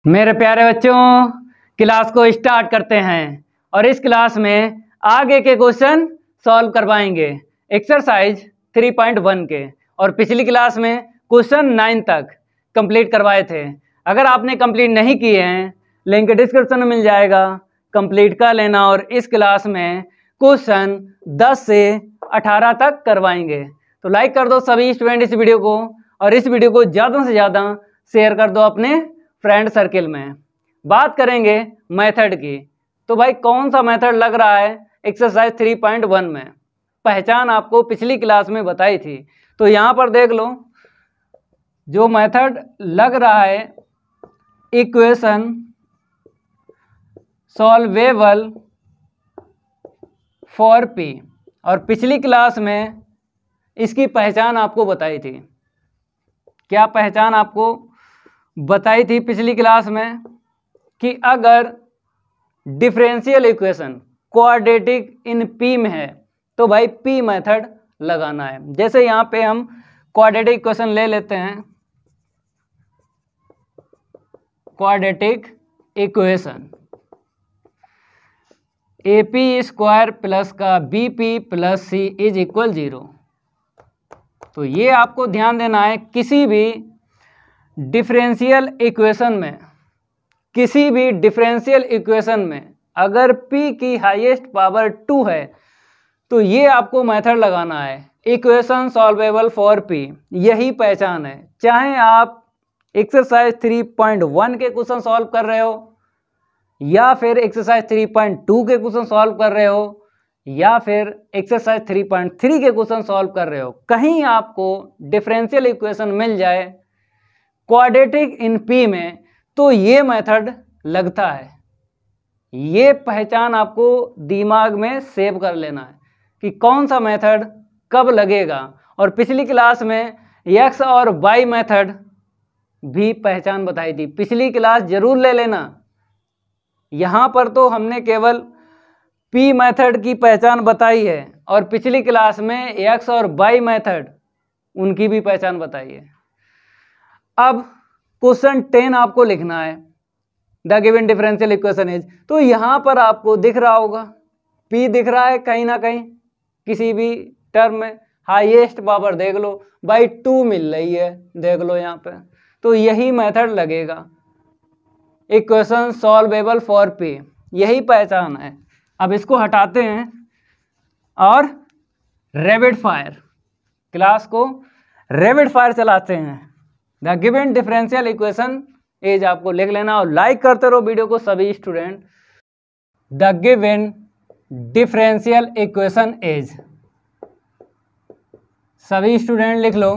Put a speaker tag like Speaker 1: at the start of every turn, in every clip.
Speaker 1: मेरे प्यारे बच्चों, क्लास को स्टार्ट करते हैं और इस क्लास में आगे के क्वेश्चन सॉल्व करवाएंगे एक्सरसाइज 3.1 के। और पिछली क्लास में क्वेश्चन 9 तक कंप्लीट करवाए थे। अगर आपने कंप्लीट नहीं किए हैं, लिंक डिस्क्रिप्शन में मिल जाएगा, कंप्लीट कर लेना। और इस क्लास में क्वेश्चन 10 से 18 तक करवाएंगे। तो लाइक कर दो सभी स्टूडेंट इस वीडियो को, और इस वीडियो को ज़्यादा से ज़्यादा शेयर कर दो अपने फ्रेंड सर्किल में। बात करेंगे मेथड की। तो भाई कौन सा मेथड लग रहा है एक्सरसाइज 3.1 में? पहचान आपको पिछली क्लास में बताई थी। तो यहाँ पर देख लो, जो मेथड लग रहा है इक्वेशन सॉल्वेबल फॉर पी, और पिछली क्लास में इसकी पहचान आपको बताई थी। क्या पहचान आपको बताई थी पिछली क्लास में? कि अगर differential equation quadratic in P में है तो भाई पी मेथड लगाना है। जैसे यहाँ पे हम क्वाड्रेटिक इक्वेशन ले लेते हैं, quadratic equation A P square plus का B P plus C is equal 0। तो ये आपको ध्यान देना है, किसी भी डिफरेंशियल इक्वेशन में, किसी भी डिफरेंशियल इक्वेशन में अगर p की हाईएस्ट पावर 2 है तो ये आपको मेथड लगाना है, इक्वेशन सॉल्वेबल फॉर p। यही पहचान है। चाहे आप एक्सरसाइज 3.1 के क्वेश्चन सॉल्व कर रहे हो, या फिर एक्सरसाइज 3.2 के क्वेश्चन सॉल्व कर रहे हो, या फिर एक्सरसाइज 3.3 के क्वेश्चन सॉल्व कर रहे हो, कहीं आपको डिफरेंशियल इक्वेशन मिल जाए क्वाड्रेटिक इन पी में तो ये मेथड लगता है। ये पहचान आपको दिमाग में सेव कर लेना है कि कौन सा मेथड कब लगेगा। और पिछली क्लास में एक्स और वाई मेथड भी पहचान बताई थी, पिछली क्लास जरूर ले लेना। यहाँ पर तो हमने केवल पी मेथड की पहचान बताई है, और पिछली क्लास में एक्स और वाई मेथड उनकी भी पहचान बताई है। अब क्वेश्चन 10 आपको लिखना है, the given differential equation is. तो यहाँ पर आपको दिख रहा होगा P दिख रहा है कहीं ना कहीं, किसी भी टर्म में हाईएस्ट पावर देख लो बाई 2 मिल रही है, देख लो यहाँ पे। तो यही मेथड लगेगा, इक्वेशन सॉल्वेबल फॉर P, यही पहचान है। अब इसको हटाते हैं और रैपिड फायर क्लास को रैपिड फायर चलाते हैं। The given differential equation is आपको लिख लेना, और लाइक करते रहो वीडियो को सभी student. The given differential equation is, सभी स्टूडेंट लिख लो,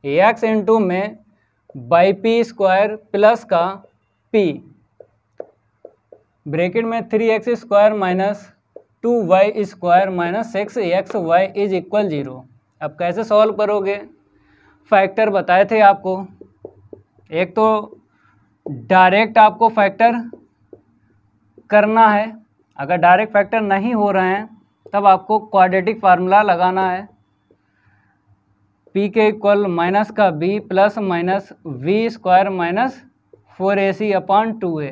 Speaker 1: एक्स इंटू में बाई पी स्क्वायर प्लस का पी ब्रैकेट में 3x square minus 2y square minus 6xy is equal 0। अब कैसे सॉल्व करोगे? फैक्टर बताए थे आपको। एक तो डायरेक्ट आपको फैक्टर करना है, अगर डायरेक्ट फैक्टर नहीं हो रहे हैं तब आपको क्वाड्रेटिक फार्मूला लगाना है, p के इक्वल माइनस का b plus minus v square minus 4ac upon 2a।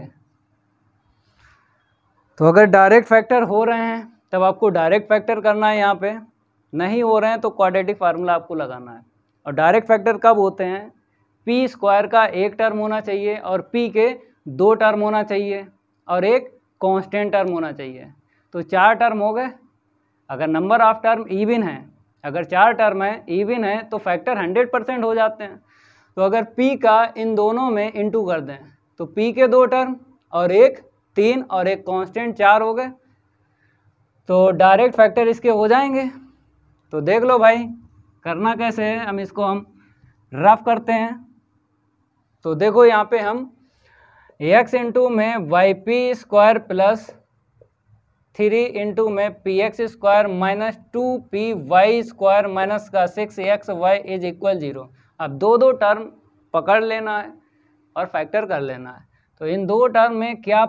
Speaker 1: तो अगर डायरेक्ट फैक्टर हो रहे हैं तब आपको डायरेक्ट फैक्टर करना है, यहाँ पे नहीं हो रहे हैं तो क्वाड्रेटिक फार्मूला आपको लगाना है। और डायरेक्ट फैक्टर कब होते हैं? पी स्क्वायर का एक टर्म होना चाहिए, और पी के 2 टर्म होना चाहिए, और एक कांस्टेंट टर्म होना चाहिए। तो 4 टर्म हो गए। अगर नंबर ऑफ टर्म इवन है, अगर 4 टर्म है इवन है तो फैक्टर 100% हो जाते हैं। तो अगर p का इन दोनों में इंटू कर दें तो p के 2 टर्म और एक 3 और एक कांस्टेंट 4 हो गए। तो डायरेक्ट फैक्टर इसके हो जाएंगे। तो देख लो भाई करना कैसे है, हम इसको रफ करते हैं। तो देखो यहाँ पे हम x इंटू में Y P square plus 3 into में P X square minus 2py square minus का 6xy इज इक्वल 0। अब 2 टर्म पकड़ लेना है और फैक्टर कर लेना है। तो इन 2 टर्म में क्या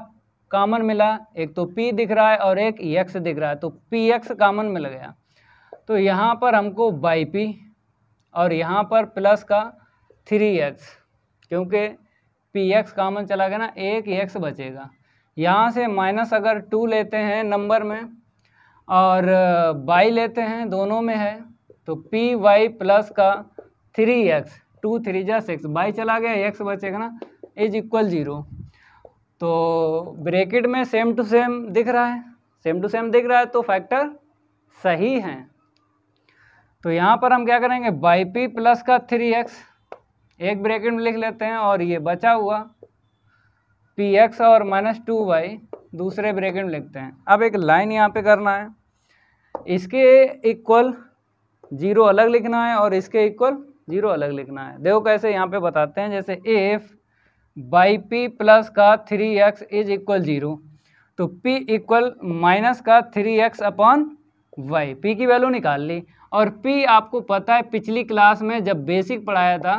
Speaker 1: कॉमन मिला? एक तो p दिख रहा है और एक x दिख रहा है, तो px कॉमन मिल गया। तो यहाँ पर हमको बाई p और यहाँ पर प्लस का 3x, क्योंकि पी एक्स कॉमन चला गया ना, एक एक्स बचेगा। यहाँ से माइनस अगर 2 लेते हैं नंबर में और वाई लेते हैं, दोनों में है, तो पी वाई प्लस का 3x, 2 3 जा 6, वाई चला गया, एक्स बचेगा ना, इज इक्वल 0। तो ब्रैकेट में सेम टू सेम दिख रहा है, सेम टू सेम दिख रहा है, तो फैक्टर सही है। तो यहाँ पर हम क्या करेंगे, बाई पी प्लस का 3x एक ब्रैकेट में लिख लेते हैं, और ये बचा हुआ पी एक्स और माइनस 2y दूसरे ब्रैकेट में लिखते हैं। अब एक लाइन यहाँ पे करना है, इसके इक्वल 0 अलग लिखना है और इसके इक्वल 0 अलग लिखना है। देखो कैसे यहाँ पे बताते हैं, जैसे इफ बाई पी प्लस का 3x इज इक्वल 0, तो p इक्वल माइनस का 3x अपॉन वाई, p की वैल्यू निकाल ली। और p आपको पता है पिछली क्लास में जब बेसिक पढ़ाया था,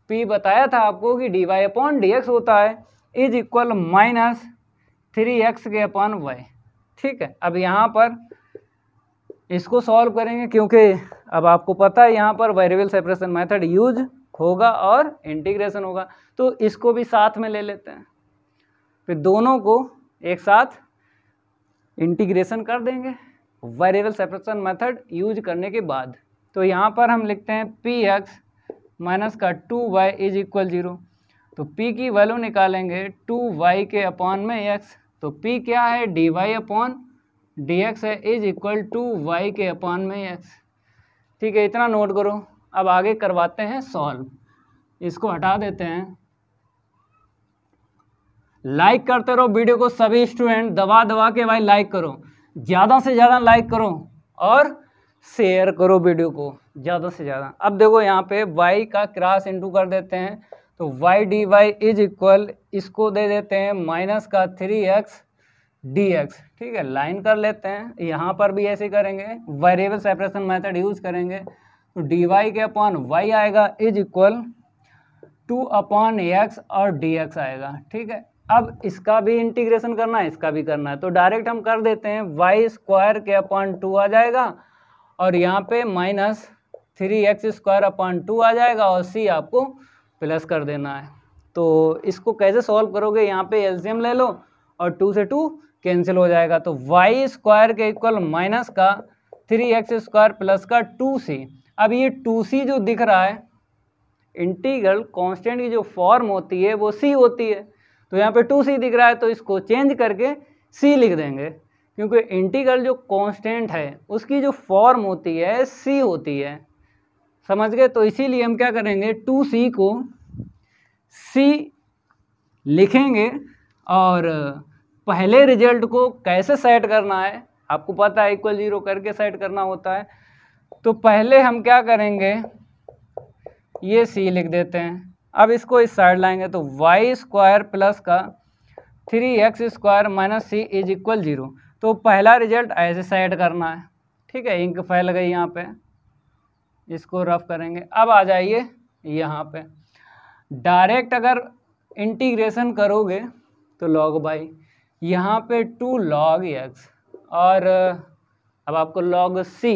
Speaker 1: p बताया था आपको कि dy अपॉन dx होता है, इज इक्वल माइनस 3x के अपॉन वाई। ठीक है, अब यहाँ पर इसको सॉल्व करेंगे, क्योंकि अब आपको पता है यहाँ पर वेरिएबल सेपरेशन मेथड यूज होगा और इंटीग्रेशन होगा, तो इसको भी साथ में ले लेते हैं, फिर दोनों को एक साथ इंटीग्रेशन कर देंगे वेरिएबल सेपरेशन मेथड यूज करने के बाद। तो यहाँ पर हम लिखते हैं पी एक्स माइनस का 2y इज इक्वल 0, तो p की वैल्यू निकालेंगे 2y के अपॉन में x, तो p क्या है, dy अपॉन dx है, इज इक्वल 2y के अपॉन में x। ठीक है, इतना नोट करो। अब आगे करवाते हैं सॉल्व, इसको हटा देते हैं। लाइक करते रहो वीडियो को सभी स्टूडेंट, दबा दबा के भाई लाइक करो, ज़्यादा से ज़्यादा लाइक करो और शेयर करो वीडियो को ज़्यादा से ज़्यादा। अब देखो यहाँ पे y का क्रॉस इंटू कर देते हैं, तो y dy इज इक्वल, इसको दे देते हैं माइनस का 3x dx। ठीक है, लाइन कर लेते हैं, यहाँ पर भी ऐसे करेंगे, वेरिएबल सेपरेशन मेथड यूज करेंगे, तो dy के अपॉन y आएगा इज इक्वल 2 अपॉन x और dx आएगा। ठीक है, अब इसका भी इंटीग्रेशन करना है, इसका भी करना है, तो डायरेक्ट हम कर देते हैं, वाई स्क्वायर के अपॉन 2 आ जाएगा और यहाँ पे माइनस 3x स्क्वायर अपॉन 2 आ जाएगा और c आपको प्लस कर देना है। तो इसको कैसे सॉल्व करोगे, यहाँ पे एलसीएम ले लो और 2 से 2 कैंसिल हो जाएगा, तो वाई स्क्वायर के इक्वल माइनस का 3x स्क्वायर प्लस का 2c। अब ये 2c जो दिख रहा है, इंटीग्रल कांस्टेंट की जो फॉर्म होती है वो c होती है, तो यहाँ पे 2c दिख रहा है, तो इसको चेंज करके c लिख देंगे, क्योंकि इंटीग्रल जो कांस्टेंट है उसकी जो फॉर्म होती है c होती है, समझ गए। तो इसीलिए हम क्या करेंगे, 2c को c लिखेंगे और पहले रिजल्ट को कैसे सेट करना है आपको पता है, इक्वल 0 करके सेट करना होता है। तो पहले हम क्या करेंगे, ये c लिख देते हैं। अब इसको इस साइड लाएंगे, तो वाई स्क्वायर प्लस का 3x square minus c is equal 0। तो पहला रिजल्ट ऐसे सेट करना है। ठीक है, इंक फैल गई यहाँ पे, इसको रफ करेंगे। अब आ जाइए यहाँ पे, डायरेक्ट अगर इंटीग्रेशन करोगे तो लॉग बाई, यहाँ पे 2 log x और अब आपको log c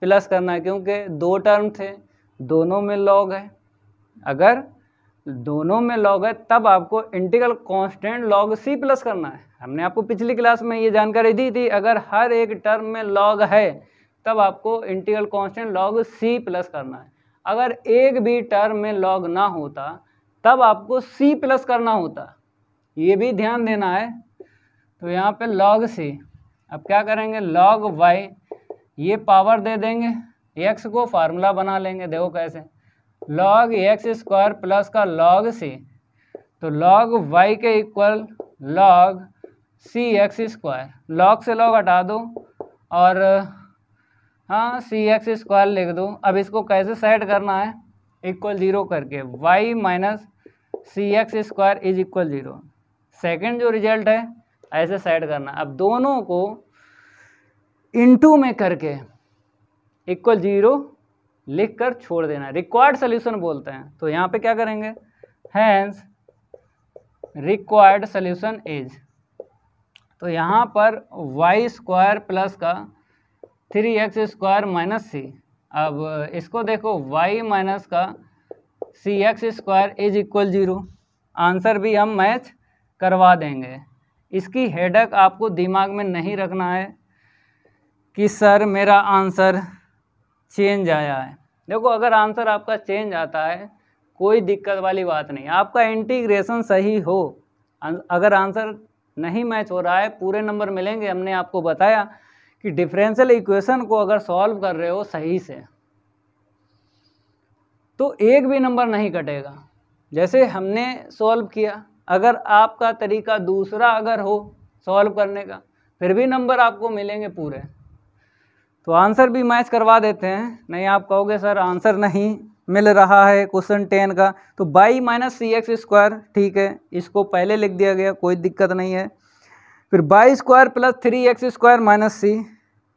Speaker 1: प्लस करना है, क्योंकि 2 टर्म थे, दोनों में log है। अगर दोनों में log है तब आपको integral constant log c plus करना है। हमने आपको पिछली क्लास में ये जानकारी दी थी, अगर हर एक टर्म में log है तब आपको integral constant log c plus करना है। अगर एक भी टर्म में log ना होता तब आपको c प्लस करना होता, ये भी ध्यान देना है। तो यहाँ पे log c, अब क्या करेंगे, log y, ये पावर दे देंगे, x को फार्मूला बना लेंगे। देखो कैसे, log x स्क्वायर प्लस का log c, तो log y के equal log c x square, log से log हटा दो और हाँ c x स्क्वायर लिख दो। अब इसको कैसे सेट करना है, इक्वल 0 करके, y minus C x square is equal 0। Second जो रिजल्ट है ऐसे सेट करना। अब दोनों को इनटू में करके इक्वल 0 लिख कर छोड़ देना, रिक्वायर्ड सोल्यूशन बोलते हैं। तो यहाँ पे क्या करेंगे, हैंस रिक्वायर्ड सोल्यूशन इज, तो यहाँ पर वाई स्क्वायर प्लस का 3x स्क्वायर माइनस सी। अब इसको देखो, y माइनस का सी x square is equal 0, answer भी हम मैच करवा देंगे। इसकी हेडक आपको दिमाग में नहीं रखना है कि सर मेरा आंसर चेंज आया है। देखो अगर आंसर आपका चेंज आता है कोई दिक्कत वाली बात नहीं, आपका इंटीग्रेशन सही हो, अगर आंसर नहीं मैच हो रहा है पूरे नंबर मिलेंगे। हमने आपको बताया कि डिफरेंशियल इक्वेशन को अगर सॉल्व कर रहे हो सही से तो एक भी नंबर नहीं कटेगा। जैसे हमने सॉल्व किया, अगर आपका तरीका दूसरा अगर हो सॉल्व करने का फिर भी नंबर आपको मिलेंगे पूरे। तो आंसर भी मैच करवा देते हैं। नहीं आप कहोगे सर आंसर नहीं मिल रहा है क्वेश्चन 10 का, तो बाई माइनस सी एक्स स्क्वायर, ठीक है इसको पहले लिख दिया गया कोई दिक्कत नहीं है। फिर by square plus 3x square minus C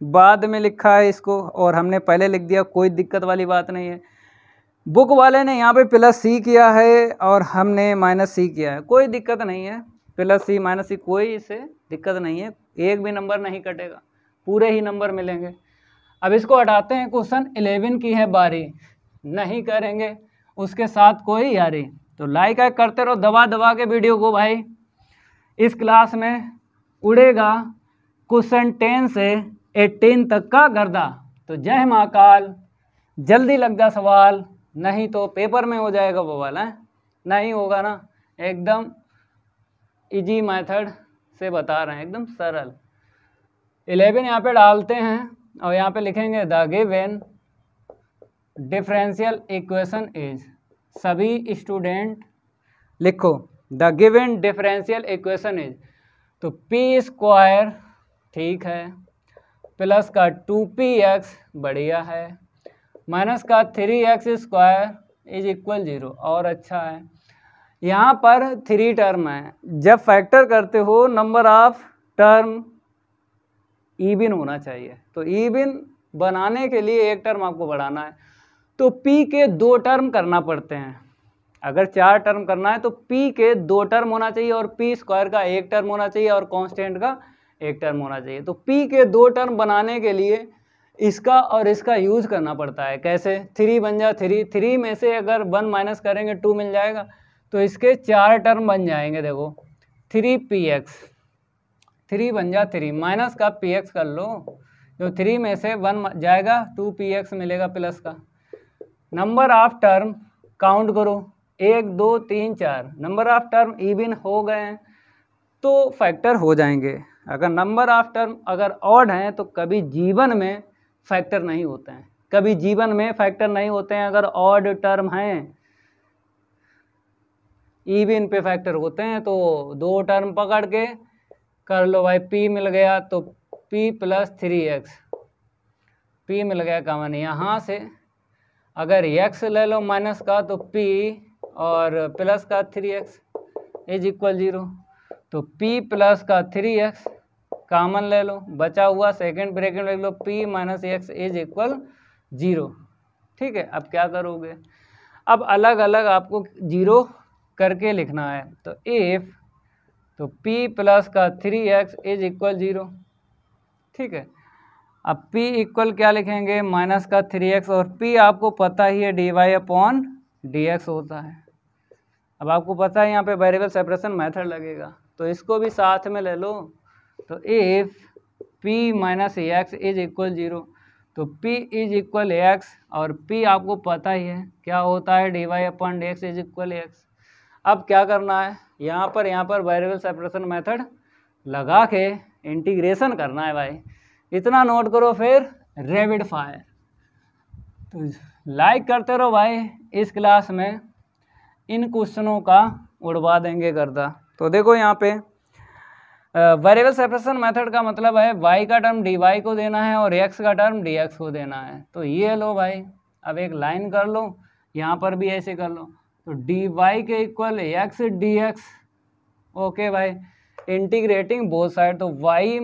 Speaker 1: बाद में लिखा है इसको, और हमने पहले लिख दिया कोई दिक्कत वाली बात नहीं है। बुक वाले ने यहाँ पे प्लस सी किया है और हमने माइनस सी किया है, कोई दिक्कत नहीं है, प्लस सी माइनस सी कोई इससे दिक्कत नहीं है, एक भी नंबर नहीं कटेगा, पूरे ही नंबर मिलेंगे। अब इसको हटाते हैं, क्वेश्चन 11 की है बारी, नहीं करेंगे उसके साथ कोई यारी। तो लाइक करते रहो दबा दबा के वीडियो को भाई। इस क्लास में उड़ेगा क्वेश्चन 10 से 18 तक का गर्दा। तो जय महाकाल, जल्दी लग जा सवाल, नहीं तो पेपर में हो जाएगा वो वाला है, नहीं होगा ना। एकदम इजी मेथड से बता रहे हैं, एकदम सरल। 11 यहाँ पे डालते हैं और यहाँ पे लिखेंगे the given differential equation is, सभी स्टूडेंट लिखो the given differential equation is. तो पी स्क्वायर ठीक है, प्लस का 2px बढ़िया है, माइनस का 3x स्क्वायर इज इक्वल 0 और अच्छा है। यहाँ पर 3 टर्म है, जब फैक्टर करते हो नंबर ऑफ टर्म इवन होना चाहिए। तो इवन बनाने के लिए एक टर्म आपको बढ़ाना है, तो p के 2 टर्म करना पड़ते हैं। अगर 4 टर्म करना है तो p के 2 टर्म होना चाहिए और p स्क्वायर का 1 टर्म होना चाहिए और कांस्टेंट का 1 टर्म होना चाहिए। तो p के 2 टर्म बनाने के लिए इसका और इसका यूज करना पड़ता है। कैसे? 3 बन जा 3, 3 में से अगर 1 माइनस करेंगे 2 मिल जाएगा, तो इसके 4 टर्म बन जाएंगे। देखो 3px, 3 बन जा 3, माइनस का px कर लो, जो 3 में से 1 जाएगा 2px मिलेगा प्लस का। नंबर ऑफ टर्म काउंट करो, 1 2 3 4, नंबर ऑफ टर्म इवन हो गए हैं तो फैक्टर हो जाएंगे। अगर नंबर ऑफ टर्म अगर ऑड हैं तो कभी जीवन में फैक्टर नहीं होते हैं, कभी जीवन में फैक्टर नहीं होते हैं। अगर ऑड टर्म हैं इवन पे फैक्टर होते हैं। तो 2 टर्म पकड़ के कर लो भाई, p मिल गया तो p प्लस 3x, p मिल गया कॉमन, यहाँ से अगर x ले लो माइनस का तो p और प्लस का 3x इज इक्वल 0, तो p प्लस का 3x कॉमन ले लो, बचा हुआ सेकंड ब्रैकेट लिख लो p minus x is equal 0। ठीक है, अब क्या करोगे, अब अलग अलग आपको 0 करके लिखना है। तो इफ तो p प्लस का 3x इज इक्वल 0। ठीक है, अब p इक्वल क्या लिखेंगे, माइनस का 3x, और p आपको पता ही है dy/dx होता है। अब आपको पता है यहाँ पे वेरिएबल सेपरेशन मेथड लगेगा, तो इसको भी साथ में ले लो। तो if p minus x is equal 0, तो p इज इक्वल x, और p आपको पता ही है क्या होता है dy/dx इज इक्वल x। अब क्या करना है, यहाँ पर वेरिएबल सेपरेशन मेथड लगा के इंटीग्रेशन करना है भाई, इतना नोट करो, फिर रैपिड फायर। तो लाइक करते रहो भाई, इस क्लास में इन क्वेश्चनों का उड़वा देंगे गर्दा। तो देखो यहाँ पे वेरिएबल सेपरेशन मेथड का मतलब है y का टर्म dy को देना है और x का टर्म dx को देना है। तो ये लो भाई, अब एक लाइन कर लो, यहाँ पर भी ऐसे कर लो, तो dy के इक्वल x dx। ओके भाई, इंटीग्रेटिंग बोथ साइड, तो y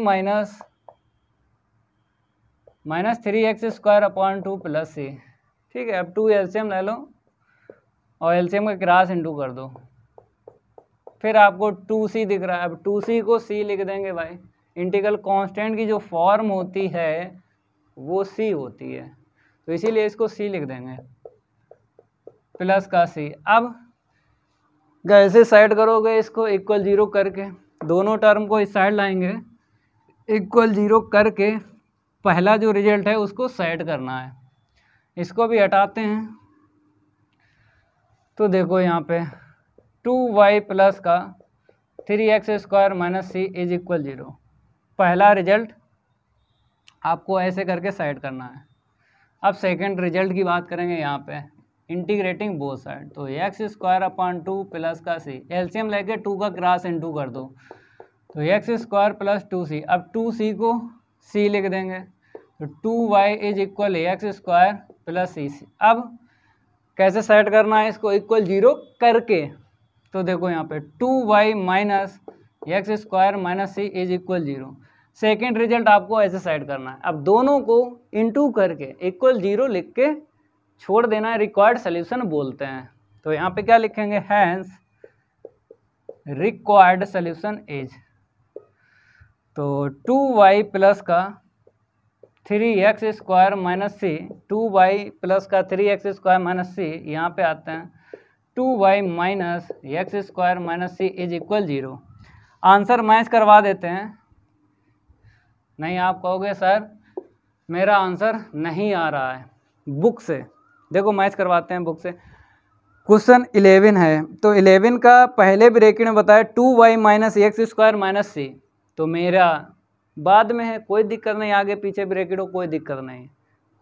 Speaker 1: minus 3x square upon 2 plus C. ठीक है, अब 2 एलसीएम ले लो और एलसीएम का क्रॉस इंटू कर दो, फिर आपको 2c दिख रहा है। अब 2c को c लिख देंगे भाई, इंटीग्रल कांस्टेंट की जो फॉर्म होती है वो c होती है, तो इसीलिए इसको c लिख देंगे प्लस का c। अब कैसे साइड करोगे इसको इक्वल 0 करके, दोनों टर्म को इस साइड लाएंगे, इक्वल 0 करके पहला जो रिजल्ट है उसको सेट करना है। इसको भी हटाते हैं तो देखो यहाँ पे 2y प्लस का 3x² minus C is equal 0, पहला रिजल्ट आपको ऐसे करके सेट करना है। अब सेकंड रिजल्ट की बात करेंगे यहाँ पे, इंटीग्रेटिंग बोथ साइड, तो x² प्लस का सी, एलसीएम लेके 2 का क्रॉस इनटू कर दो, तो x² प्लस 2c, अब 2c को c लिख देंगे, तो 2y is equal x² plus c. अब कैसे सेट करना है इसको इक्वल 0 करके, तो देखो यहाँ पे 2y minus x² minus C is equal 0, second result आपको ऐसे सेट करना है। अब दोनों को इनटू करके इक्वल 0 लिख के छोड़ देना है, रिक्वायर्ड सोल्यूशन बोलते हैं। तो यहाँ पे क्या लिखेंगे, हैंस रिक्वायर्ड सोल्यूशन इज, तो 2y प्लस का 3x² माइनस सी, 2y प्लस का 3x² माइनस सी, यहाँ पे आते हैं 2y minus x² minus C is equal 0। Answer match करवा देते हैं। नहीं आप कहोगे सर मेरा आंसर नहीं आ रहा है बुक से, देखो मैच करवाते हैं बुक से। क्वेश्चन 11 है, तो 11 का पहले ब्रैकेट में बताया 2y minus x² minus C, तो मेरा बाद में है, कोई दिक्कत नहीं, आगे पीछे ब्रैकेट हो कोई दिक्कत नहीं,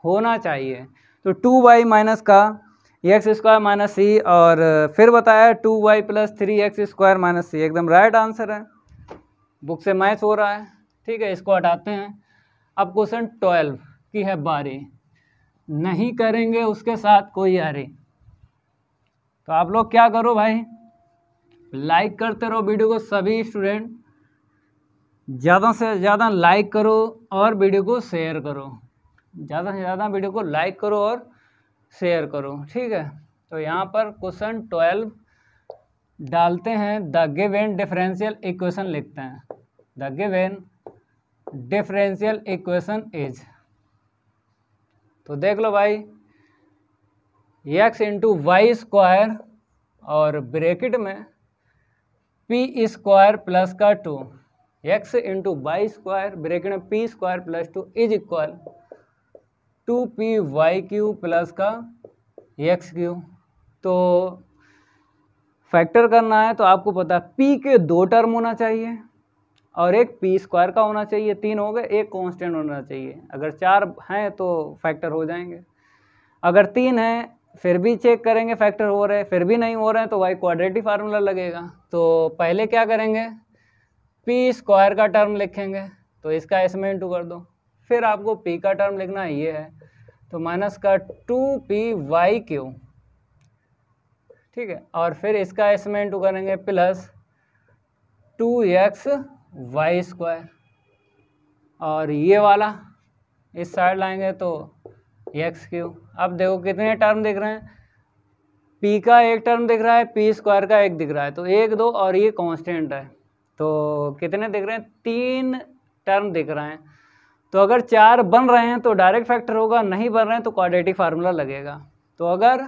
Speaker 1: होना चाहिए। तो 2y माइनस का x² माइनस सी, और फिर बताया 2y plus 3x² minus C, एकदम राइट आंसर है, बुक से मैच हो रहा है। ठीक है, इसको हटाते हैं। अब क्वेश्चन 12 की है बारी, नहीं करेंगे उसके साथ कोई यारी। तो आप लोग क्या करो भाई, लाइक करते रहो वीडियो को, सभी स्टूडेंट ज़्यादा से ज़्यादा लाइक करो और वीडियो को शेयर करो, ज़्यादा से ज़्यादा वीडियो को लाइक करो और शेयर करो। ठीक है, तो यहाँ पर क्वेश्चन 12 डालते हैं, द गिवन डिफरेंशियल इक्वेशन लिखते हैं, the given differential equation is, तो देख लो भाई x इंटू वाई स्क्वायर और ब्रैकेट में p² प्लस का 2, x into y square bracket में p² plus 2 is equal 2py³ plus का x³। तो फैक्टर करना है तो आपको पता है p के 2 टर्म होना चाहिए और एक p² का होना चाहिए, 3 हो गए, एक कांस्टेंट होना चाहिए। अगर 4 हैं तो फैक्टर हो जाएंगे, अगर 3 हैं फिर भी चेक करेंगे फैक्टर हो रहे हैं, फिर भी नहीं हो रहे हैं तो भाई क्वाड्रेटिक फार्मूला लगेगा। तो पहले क्या करेंगे, p² का टर्म लिखेंगे, तो इसका इसमें इंटू कर दो, फिर आपको p का टर्म लिखना ये है, तो माइनस का 2py³, ठीक है, और फिर इसका इसमें इंटू करेंगे प्लस 2xy², और ये वाला इस साइड लाएंगे तो x³। अब देखो कितने टर्म दिख रहे हैं, p का एक टर्म दिख रहा है, p² का एक दिख रहा है, तो 1 2 और ये कांस्टेंट है, तो कितने दिख रहे हैं, 3 टर्म दिख रहे हैं। तो अगर 4 बन रहे हैं तो डायरेक्ट फैक्टर होगा, नहीं बन रहे हैं तो क्वाड्रेटिक फार्मूला लगेगा। तो अगर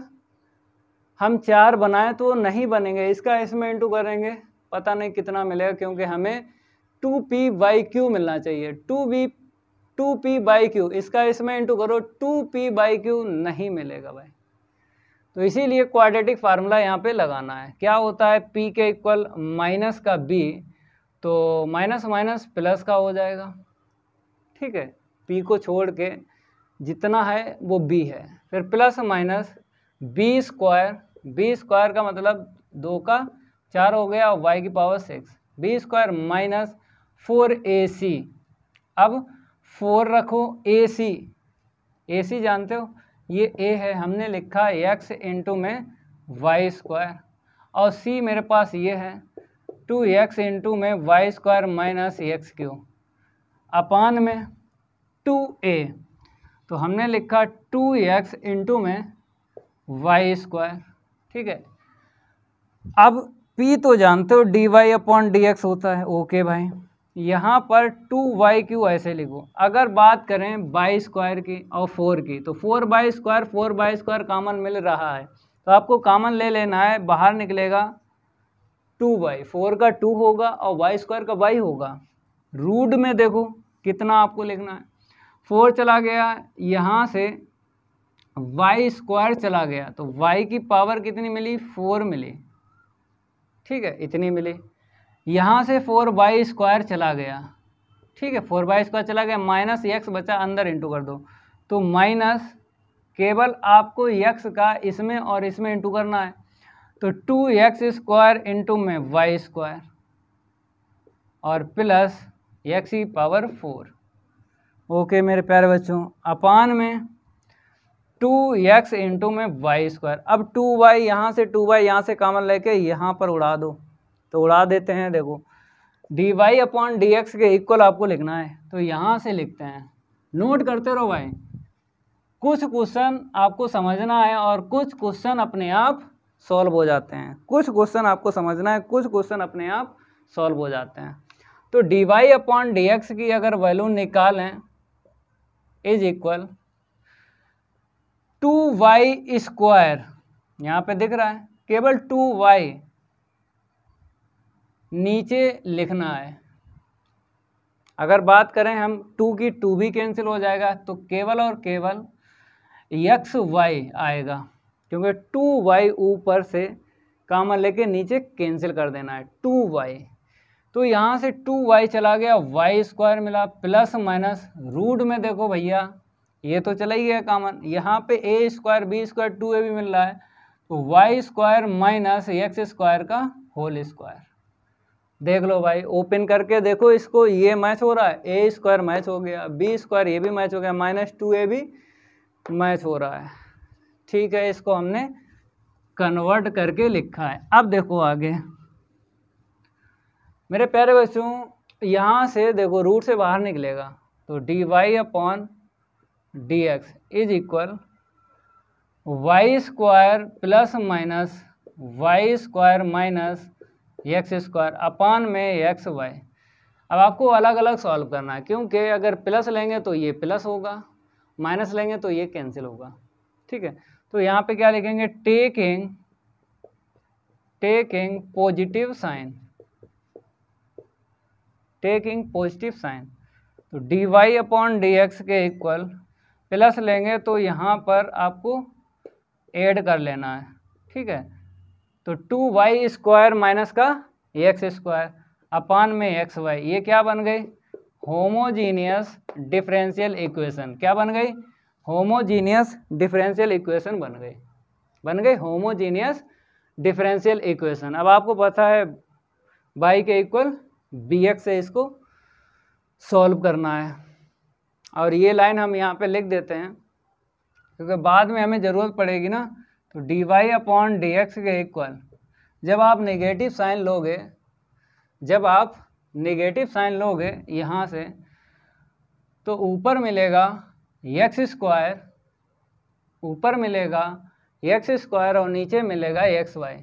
Speaker 1: हम 4 बनाएं तो नहीं बनेंगे, इसका इसमें इंटू करेंगे, पता नहीं कितना मिलेगा, क्योंकि हमें 2py³ मिलना चाहिए, 2py³, इसका इसमें इंटू करो 2py³ नहीं मिलेगा भाई। तो इसीलिए क्वाड्रेटिक फार्मूला यहाँ पे लगाना है। क्या होता है, p के इक्वल माइनस का b, तो माइनस माइनस प्लस का हो जाएगा, ठीक है, p को छोड़ के जितना है वो b है, फिर प्लस माइनस b² का मतलब 2 का 4 हो गया और y की पावर 6, b² माइनस 4ac, अब 4 रखो, ac जानते हो ये a है, हमने लिखा x इंटू में y², और c मेरे पास ये है 2x इंटू में y² माइनस x³ अपान में 2a, तो हमने लिखा 2x इंटू में y², ठीक है। अब p तो जानते हो dy/dx होता है, ओके भाई, यहाँ पर 2y³ ऐसे लिखो। अगर बात करें y² की और 4 की, तो 4y² कॉमन मिल रहा है, तो आपको कॉमन ले लेना है, बाहर निकलेगा 2y, 4 का 2 होगा और y स्क्वायर का y होगा। रूट में देखो कितना आपको लिखना है, 4 चला गया यहाँ से, y स्क्वायर चला गया तो y की पावर कितनी मिली, 4 मिली, ठीक है, इतनी मिली। यहाँ से 4y स्क्वायर चला गया, ठीक है, 4y स्क्वायर चला गया, माइनस x बचा, अंदर इंटू कर दो, तो माइनस केवल आपको x का इसमें और इसमें इंटू करना है, तो 2x स्क्वायर इंटू में y स्क्वायर और प्लस x की पावर 4। ओके मेरे प्यारे बच्चों, अपान में 2x इंटू में y स्क्वायर। अब 2y यहाँ से 2y यहाँ से कॉमन लेके यहाँ पर उड़ा दो, तो उड़ा देते हैं। देखो dy अपॉन dx के इक्वल आपको लिखना है, तो यहाँ से लिखते हैं। नोट करते रहो भाई, कुछ क्वेश्चन आपको समझना है और कुछ क्वेश्चन अपने आप सॉल्व हो जाते हैं। कुछ क्वेश्चन आपको समझना है, कुछ क्वेश्चन अपने आप सॉल्व हो जाते हैं। तो dy अपॉन dx की अगर वैल्यू निकालें इज इक्वल 2y स्क्वायर, यहाँ पे दिख रहा है केवल 2y नीचे लिखना है। अगर बात करें हम 2 की 2 भी कैंसिल हो जाएगा, तो केवल और केवल xy आएगा, क्योंकि 2y ऊपर से कॉमन लेके नीचे कैंसिल कर देना है 2y। तो यहाँ से 2y चला गया, y स्क्वायर मिला, प्लस माइनस रूट में देखो भैया ये तो चला ही गया कॉमन, यहाँ पे a square b square 2a भी मिल रहा है, तो y square minus x square का होल स्क्वायर। देख लो भाई, ओपन करके देखो इसको, ये मैच हो रहा है, a स्क्वायर मैच हो गया, b स्क्वायर ये भी मैच हो गया, माइनस 2a भी मैच हो रहा है, ठीक है। इसको हमने कन्वर्ट करके लिखा है। अब देखो आगे मेरे प्यारे बच्चों, यहाँ से देखो रूट से बाहर निकलेगा, तो dy upon dx is equal y square plus minus y square minus x square upon में एक्स वाई। अब आपको अलग अलग सॉल्व करना है, क्योंकि अगर प्लस लेंगे तो ये प्लस होगा, माइनस लेंगे तो ये कैंसिल होगा, ठीक है। तो यहाँ पे क्या लिखेंगे, taking positive sign, taking positive sign, तो dy अपॉन dx के इक्वल प्लस लेंगे तो यहाँ पर आपको ऐड कर लेना है, ठीक है। तो 2y स्क्वायर माइनस का x स्क्वायर अपान में एक्स वाई, ये क्या बन गई, होमोजीनियस डिफरेंशियल इक्वेशन। क्या बन गई, होमोजीनियस डिफरेंशियल इक्वेशन बन गई होमोजीनियस डिफरेंशियल इक्वेशन। अब आपको पता है y के इक्वल bx से इसको सॉल्व करना है, और ये लाइन हम यहाँ पे लिख देते हैं क्योंकि बाद में हमें ज़रूरत पड़ेगी ना। तो dy अपॉन dx के इक्वल, जब आप नेगेटिव साइन लोगे, जब आप नेगेटिव साइन लोगे यहाँ से, तो ऊपर मिलेगा एक्स स्क्वायर, ऊपर मिलेगा एक्स स्क्वायर और नीचे मिलेगा एक्स वाई।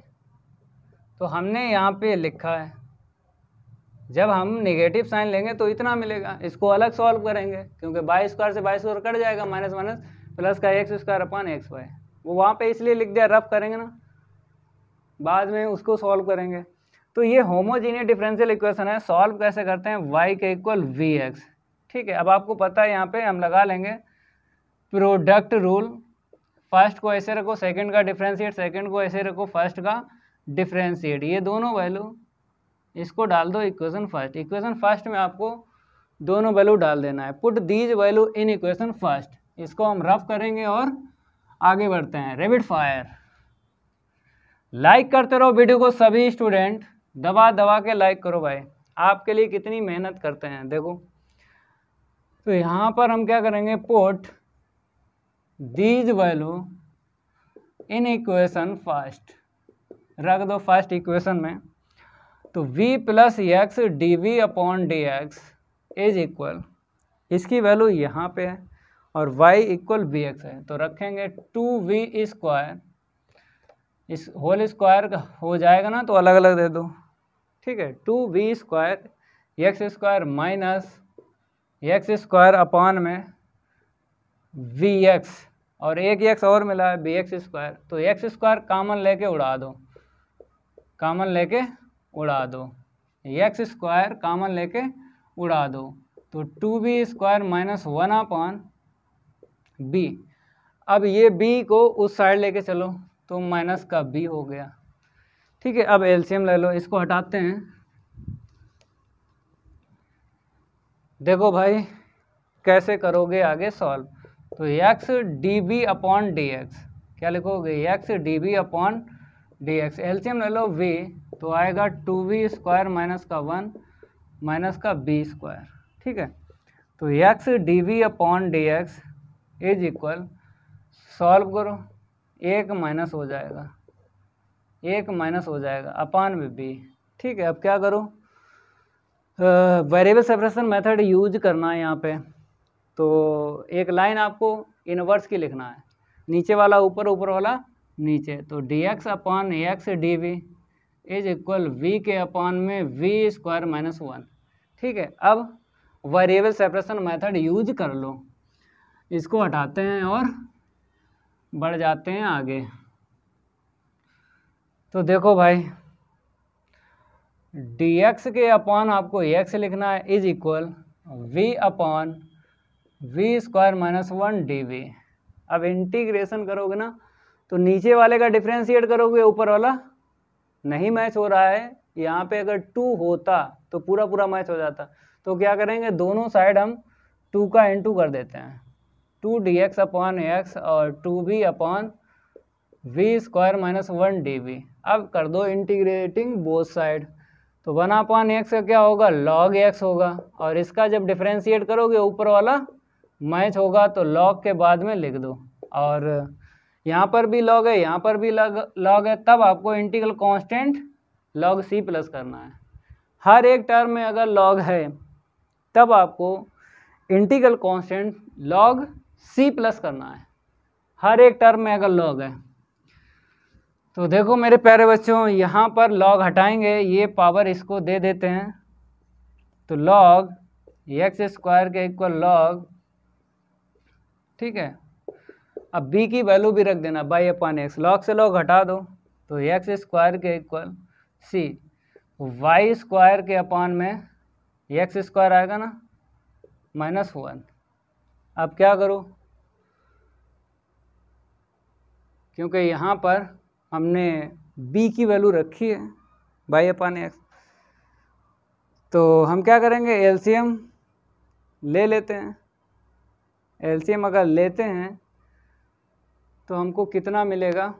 Speaker 1: तो हमने यहाँ पे लिखा है, जब हम नेगेटिव साइन लेंगे तो इतना मिलेगा, इसको अलग सॉल्व करेंगे क्योंकि बाई स्क्वायर से बाई स्क्वायर कट जाएगा, माइनस माइनस प्लस का x square upon x y. वो वहाँ पे इसलिए लिख दिया, रफ करेंगे ना, बाद में उसको सॉल्व करेंगे। तो ये होमोजीनियस डिफरेंशियल इक्वेशन है। सॉल्व कैसे करते हैं, y के इक्वल vx, ठीक है। अब आपको पता है यहाँ पे हम लगा लेंगे प्रोडक्ट रूल, फर्स्ट को ऐसे रखो, सेकंड का डिफरेंशिएट, सेकंड को ऐसे रखो, फर्स्ट का डिफरेंशिएट, ये दोनों वैल्यू इसको डाल दो इक्वेशन फर्स्ट। इक्वेशन फर्स्ट में आपको दोनों वैल्यू डाल देना है, put these value in equation first. इसको हम रफ करेंगे और आगे बढ़ते हैं। रैपिड फायर, लाइक करते रहो वीडियो को, सभी स्टूडेंट दबा दबा के लाइक करो भाई, आपके लिए कितनी मेहनत करते हैं देखो। तो यहाँ पर हम क्या करेंगे, put these value in equation first, रख दो फर्स्ट इक्वेशन में। तो v plus x d we upon D x is equal, इसकी वैल्यू यहाँ पे है और y इक्वल वी एक्स है, तो रखेंगे 2v स्क्वायर, इस होल स्क्वायर का हो जाएगा ना तो अलग अलग दे दो, ठीक है। 2v square x square minus x square upon में vx, और एक x और मिला है bx स्क्वायर, तो एक्स स्क्वायर कॉमन लेके उड़ा दो, कॉमन लेके उड़ा दो, एक्स स्क्वायर कॉमन लेके उड़ा दो, तो 2b² माइनस 1/b। अब ये b को उस साइड लेके चलो तो माइनस का b हो गया। ठीक है, अब एलसीएम ले लो, इसको हटाते हैं। देखो भाई कैसे करोगे आगे सॉल्व। तो x dv/dx, क्या लिखोगे, x dv/dx, एलसीएम ले लो v, तो आएगा 2b² माइनस का 1 माइनस का b²। ठीक है, तो x dv/dx is equal, solve करो, 1 माइनस हो जाएगा, 1 माइनस हो जाएगा अपान में b। ठीक है, अब क्या करो, वेरिएबल सेपरेशन मेथड यूज करना है यहाँ पे। तो एक लाइन आपको इनवर्स की लिखना है, नीचे वाला ऊपर, ऊपर वाला नीचे। तो dx/x dv is equal v के अपान में v² माइनस 1। ठीक है, अब वेरिएबल सेपरेशन मेथड यूज कर लो, इसको हटाते हैं और बढ़ जाते हैं आगे। तो देखो भाई dx के अपान आपको x लिखना है is equal v/v² minus 1 dv। अब इंटीग्रेशन करोगे ना तो नीचे वाले का डिफरेंशिएट करोगे, ऊपर वाला नहीं मैच हो रहा है। यहाँ पे अगर 2 होता तो पूरा पूरा मैच हो जाता। तो क्या करेंगे, दोनों साइड हम 2 का इंटू कर देते हैं, 2dx/x और 2v/v² माइनस 1 dv। अब कर दो इंटीग्रेटिंग बोथ साइड, तो 1/x का क्या होगा, log x होगा, और इसका जब डिफरेंशिएट करोगे ऊपर वाला मैच होगा तो log के बाद में लिख दो। और यहाँ पर भी log है, यहाँ पर भी log है, तब आपको integral constant log c plus करना है। हर एक टर्म में अगर log है तब आपको integral constant log c plus करना है, हर एक टर्म में अगर log है। तो देखो मेरे प्यारे बच्चों, यहाँ पर log हटाएंगे, ये पावर इसको दे देते हैं, तो log x² के इक्वल log। ठीक है, अब b की वैल्यू भी रख देना y/x, log से log हटा दो, तो x² के इक्वल c, y² के अपान में x² आएगा ना माइनस 1। अब क्या करो, क्योंकि यहाँ पर हमने b की वैल्यू रखी है y/x, तो हम क्या करेंगे, एलसीएम ले लेते हैं। एलसीएम अगर लेते हैं तो हमको कितना मिलेगा,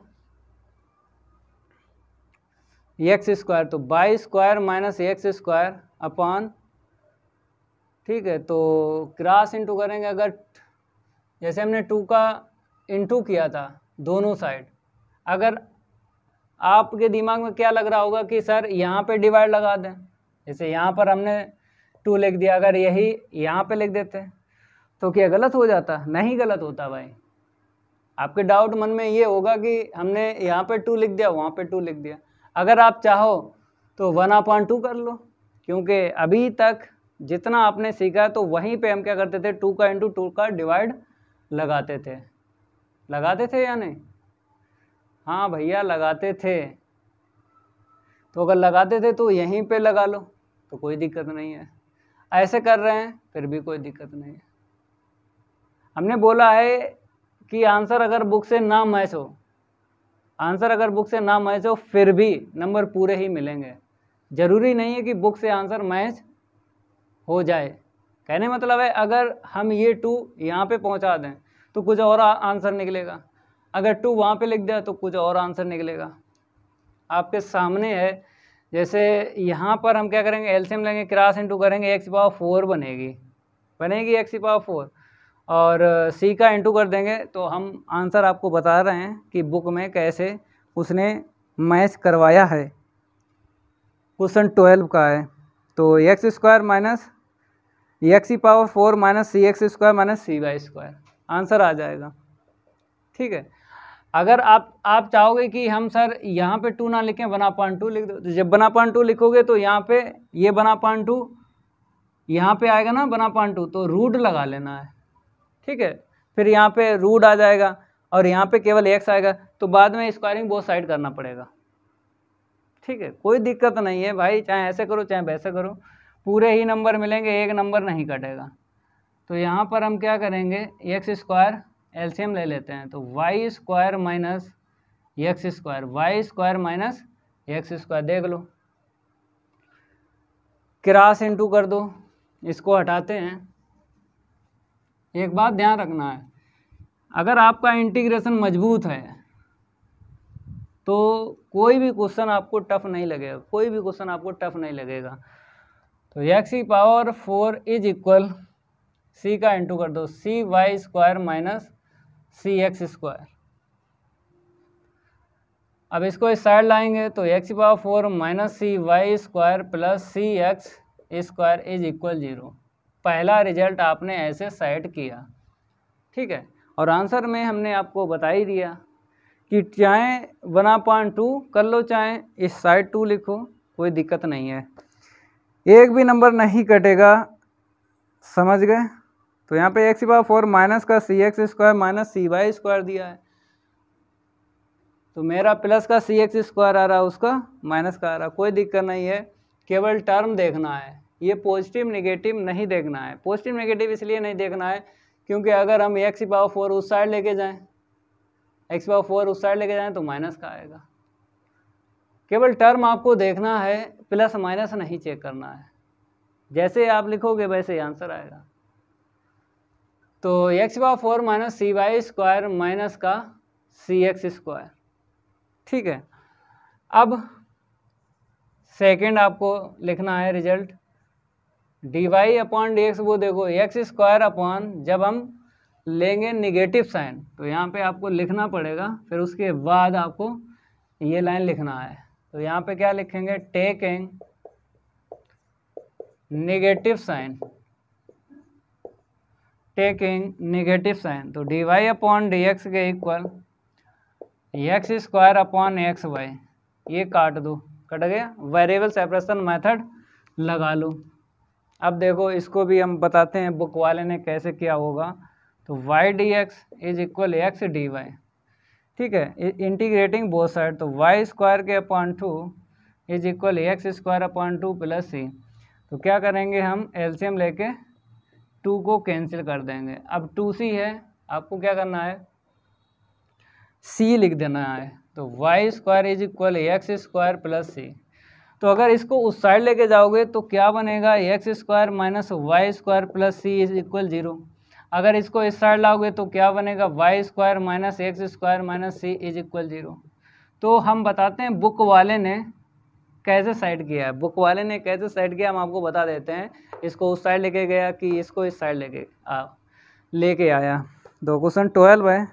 Speaker 1: x², तो y² माइनस x² अपान। ठीक है, तो क्रॉस इंटू करेंगे, अगर जैसे हमने 2 का इंटू किया था दोनों साइड, अगर आपके दिमाग में क्या लग रहा होगा कि सर यहाँ पे डिवाइड लगा दें, जैसे यहाँ पर हमने 2 लिख दिया, अगर यही यहाँ पे लिख देते तो क्या गलत हो जाता? नहीं गलत होता भाई। आपके डाउट मन में ये होगा कि हमने यहाँ पे 2 लिख दिया, वहाँ पे 2 लिख दिया। अगर आप चाहो तो 1/2 कर लो, क्योंकि अभी तक जितना आपने सीखा तो वहीं पे हम क्या करते थे, 2 का इंटू 2 का डिवाइड लगाते थे या नहीं? हाँ भैया लगाते थे। तो अगर लगाते थे तो यहीं पे लगा लो, तो कोई दिक्कत नहीं है। ऐसे कर रहे हैं फिर भी कोई दिक्कत नहीं है। हमने बोला है कि आंसर अगर बुक से ना मैच हो, फिर भी नंबर पूरे ही मिलेंगे। ज़रूरी नहीं है कि बुक से आंसर मैच हो जाए। कहने मतलब है अगर हम ये 2 यहाँ पे पहुँचा दें तो कुछ और आंसर निकलेगा, अगर 2 वहाँ पे लिख दिया तो कुछ और आंसर निकलेगा। आपके सामने है, जैसे यहाँ पर हम क्या करेंगे, एलसीएम लेंगे, क्रॉस इंटू करेंगे, x⁴ बनेगी x⁴, और c का इंटू कर देंगे तो हम आंसर आपको बता रहे हैं कि बुक में कैसे उसने मैच करवाया है। क्वेश्चन 12 का है, तो x² minus x⁴ minus cx² minus cy² answer आ जाएगा। ठीक है, अगर आप चाहोगे कि हम सर यहाँ पे 2 ना लिखें, 1/2 लिख दो, तो जब 1/2 लिखोगे तो यहाँ पे ये 1/2 यहाँ पे आएगा ना 1/2, तो रूट लगा लेना है। ठीक है, फिर यहाँ पे रूट आ जाएगा और यहाँ पे केवल x आएगा, तो बाद में स्क्वायरिंग बोथ साइड करना पड़ेगा। ठीक है, कोई दिक्कत नहीं है भाई, चाहे ऐसे करो चाहे वैसे करो, पूरे ही नंबर मिलेंगे, एक नंबर नहीं कटेगा। तो यहाँ पर हम क्या करेंगे, एक्स स्क्वायर एलसीएम ले लेते हैं, तो Y square minus x square, y square minus x square, देख लो क्रॉस इनटू कर दो, इसको हटाते हैं। एक बात ध्यान रखना है, अगर आपका इंटीग्रेशन मजबूत है तो कोई भी क्वेश्चन आपको टफ नहीं लगेगा, कोई भी क्वेश्चन आपको टफ नहीं लगेगा। तो एक्स की पावर 4 इज इक्वल, सी का इंटू कर दो, सी वाई स्क्वायर माइनस सी एक्स स्क्वायर। अब इसको इस साइड लाएंगे तो एक्स की power 4 minus c y square plus c x square is equal 0। पहला रिजल्ट आपने ऐसे सेट किया, ठीक है। और आंसर में हमने आपको बता ही दिया कि चाहे 1/2 कर लो, चाहे इस साइड 2 लिखो, कोई दिक्कत नहीं है, एक भी नंबर नहीं कटेगा, समझ गए। तो यहाँ पे एक्स की पावर 4 माइनस का सी x square minus c y square दिया है, तो मेरा प्लस का सी एक्स स्क्वायर आ रहा है, उसका माइनस का आ रहा है, कोई दिक्कत नहीं है, केवल टर्म देखना है, ये पॉजिटिव नेगेटिव नहीं देखना है। पॉजिटिव नेगेटिव इसलिए नहीं देखना है क्योंकि अगर हम एक्स की पावर 4 उस साइड लेके जाएं, एक्स पावर 4 उस साइड लेके जाएं तो माइनस का आएगा। केवल टर्म आपको देखना है, प्लस माइनस नहीं चेक करना है, जैसे आप लिखोगे वैसे ही आंसर आएगा। तो x power 4 minus c y square minus का सी एक्स स्क्वायर, ठीक है। अब सेकंड आपको लिखना है result, d Y upon D x, वो देखो एक्स स्क्वायर अपॉन, जब हम लेंगे निगेटिव साइन तो यहाँ पे आपको लिखना पड़ेगा, फिर उसके बाद आपको ये लाइन लिखना है। तो यहाँ पे क्या लिखेंगे, taking negative sign, taking negative sign, तो D Y upon D X के equal X square upon X Y, ये काट दो, कट गया, वेरिएबल सेपरेशन मेथड लगा लो। अब देखो इसको भी हम बताते हैं बुक वाले ने कैसे किया होगा, तो Y D x is equal X D Y, ठीक है, इंटीग्रेटिंग बोथ साइड, तो वाई स्क्वायर के upon 2 is equal X square upon 2 plus C. तो क्या करेंगे हम, एलसीएम लेके 2 को कैंसिल कर देंगे। अब 2c है, आपको क्या करना है, c लिख देना है, तो Y square is equal X square plus C. तो अगर इसको उस साइड लेके जाओगे तो क्या बनेगा, x square minus Y square plus C is equal 0। अगर इसको इस साइड लाओगे तो क्या बनेगा, y square minus x square minus C is equal 0। तो हम बताते हैं बुक वाले ने कैसे साइड किया है, बुक वाले ने कैसे साइड किया हम आपको बता देते हैं। इसको उस साइड लेके गया कि इसको इस साइड लेके आया। तो क्वेश्चन 12 है,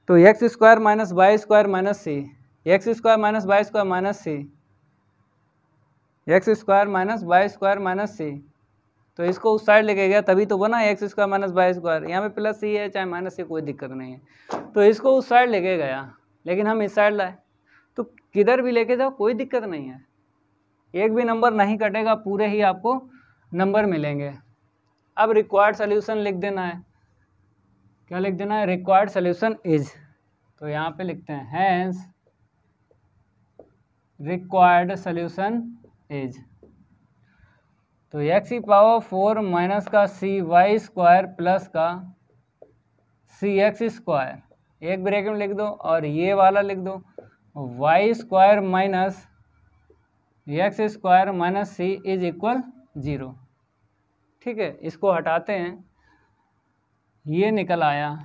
Speaker 1: तो X square minus Y square minus सी, x square minus Y square minus सी, x square minus Y square minus C, तो इसको उस साइड लेके गया तभी तो बना X square minus Y square, यहाँ पे प्लस सी है चाहे माइनस सी, कोई दिक्कत नहीं है। तो इसको उस साइड लेके गया, लेकिन हम इस साइड लाए, तो किधर भी लेके जाओ कोई दिक्कत नहीं है, एक भी नंबर नहीं कटेगा, पूरे ही आपको नंबर मिलेंगे। अब रिक्वायर्ड सोल्यूशन लिख देना है, क्या लिख देना है, रिक्वायर्ड सोल्यूशन इज, तो यहाँ पे लिखते हैं हैंस रिक्वायर्ड सोल्यूशन इज, तो एक्स की पावर 4 माइनस का सी वाई स्क्वायर प्लस का सी एक्स स्क्वायर, एक ब्रैकेट में लिख दो, और ये वाला लिख दो y square minus x square minus C is equal 0, ठीक है। इसको हटाते हैं, ये निकल आया।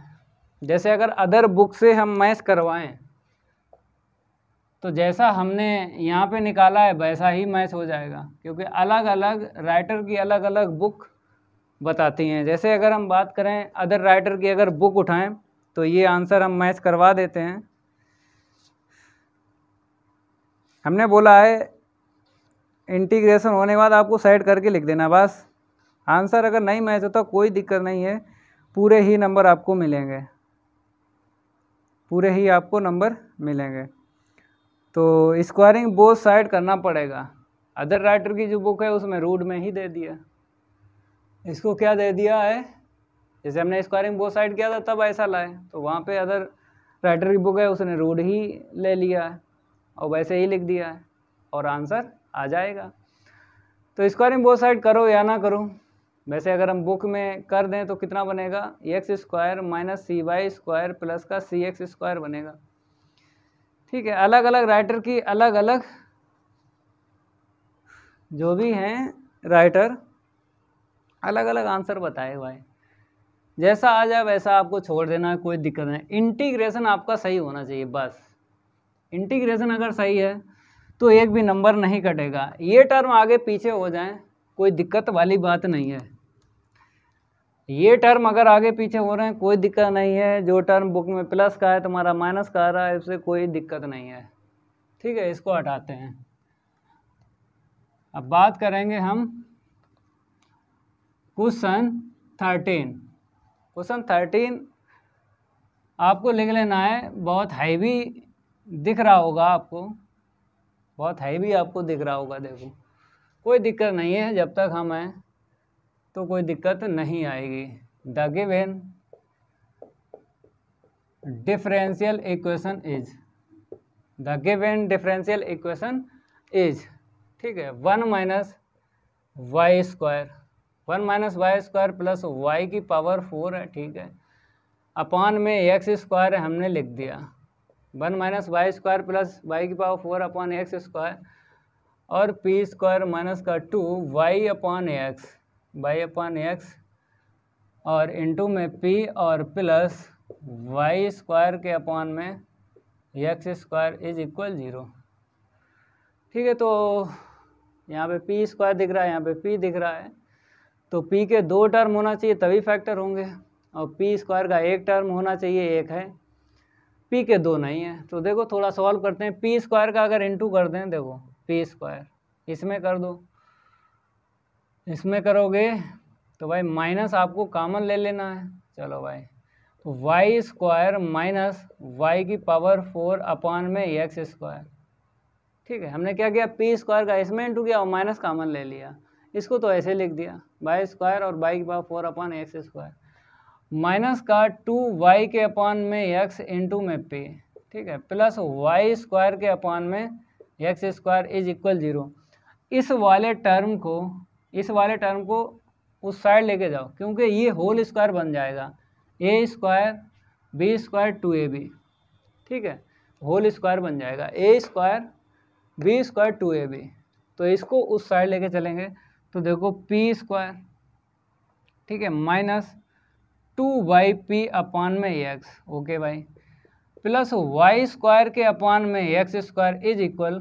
Speaker 1: जैसे अगर अदर बुक से हम मैच करवाएं तो जैसा हमने यहाँ पे निकाला है वैसा ही मैच हो जाएगा, क्योंकि अलग अलग राइटर की अलग अलग बुक बताती हैं। जैसे अगर हम बात करें अदर राइटर की अगर बुक उठाएं तो ये आंसर हम मैच करवा देते हैं। हमने बोला है इंटीग्रेशन होने के बाद आपको साइड करके लिख देना बस, आंसर अगर नहीं मैच होता कोई दिक्कत नहीं है, पूरे ही नंबर आपको मिलेंगे, पूरे ही आपको नंबर मिलेंगे। तो स्क्वायरिंग बोथ साइड करना पड़ेगा। अदर राइटर की जो बुक है उसमें रूट में ही दे दिया, इसको क्या दे दिया है, जैसे हमने स्क्वायरिंग बोथ साइड किया था तब ऐसा लाए, तो वहाँ पे अदर राइटर की बुक है उसने रूट ही ले लिया है और वैसे ही लिख दिया है। और आंसर आ जाएगा। तो स्क्वायरिंग बोथ साइड करो या ना करो, वैसे अगर हम बुक में कर दें तो कितना बनेगा, x square minus c y square plus का सी एक्स स्क्वायर बनेगा। ठीक है, अलग अलग राइटर की अलग अलग जो भी हैं राइटर अलग अलग आंसर बताए भाई, जैसा आ जाए वैसा आपको छोड़ देना है, कोई दिक्कत नहीं। इंटीग्रेशन आपका सही होना चाहिए बस, इंटीग्रेशन अगर सही है तो एक भी नंबर नहीं कटेगा। ये टर्म आगे पीछे हो जाए कोई दिक्कत वाली बात नहीं है, ये टर्म अगर आगे पीछे हो रहे हैं कोई दिक्कत नहीं है। जो टर्म बुक में प्लस का है तुम्हारा माइनस का आ रहा है, उससे कोई दिक्कत नहीं है। ठीक है, इसको हटाते हैं। अब बात करेंगे हम क्वेश्चन 13। क्वेश्चन 13 आपको लिख लेना है, बहुत हैवी दिख रहा होगा आपको, बहुत हैवी आपको दिख रहा होगा। देखो कोई दिक्कत नहीं है, जब तक हम हैं तो कोई दिक्कत नहीं आएगी। The given differential equation is, the given differential equation is, ठीक है, 1 minus Y square, 1 minus Y square plus y की पावर 4 है। ठीक है, अपान में एक्स स्क्वायर हमने लिख दिया, 1 minus Y square plus y की पावर 4 अपान एक्स स्क्वायर, और पी स्क्वायर माइनस का 2 y upon x, y upon x, और इंटू में पी और प्लस वाई स्क्वायर के अपान में एक्स स्क्वायर इज इक्वल 0। ठीक है, तो यहाँ पे पी स्क्वायर दिख रहा है, यहाँ पे पी दिख रहा है, तो पी के 2 टर्म होना चाहिए तभी फैक्टर होंगे, और पी स्क्वायर का 1 टर्म होना चाहिए, 1 है, पी के 2 नहीं है। तो देखो थोड़ा सॉल्व करते हैं। पी स्क्वायर का अगर इंटू कर दें, देखो पी स्क्वायर इसमें कर दो, इसमें करोगे तो भाई माइनस आपको कॉमन ले लेना है। चलो भाई, तो वाई स्क्वायर माइनस वाई की पावर 4 अपान में एक्स स्क्वायर। ठीक है, हमने क्या किया, पी स्क्वायर का इसमें इंटू किया और माइनस कॉमन ले लिया, इसको तो ऐसे लिख दिया, वाई स्क्वायर और वाई की power 4 upon x square, minus का 2 वाई के अपान में एक्स इंटू में पी, ठीक है, प्लस वाई स्क्वायर के अपान में एक्स स्क्वायर इज इक्वल 0। इस वाले टर्म को उस साइड लेके जाओ, क्योंकि ये होल स्क्वायर बन जाएगा, ए स्क्वायर बी स्क्वायर 2ab, ठीक है, होल स्क्वायर बन जाएगा, ए स्क्वायर बी स्क्वायर 2ab। तो इसको उस साइड लेके चलेंगे, तो देखो पी स्क्वायर, ठीक है, माइनस 2yp अपान में एक्स, ओके भाई, प्लस वाई स्क्वायर के अपान में एक्स स्क्वायर इज इक्वल,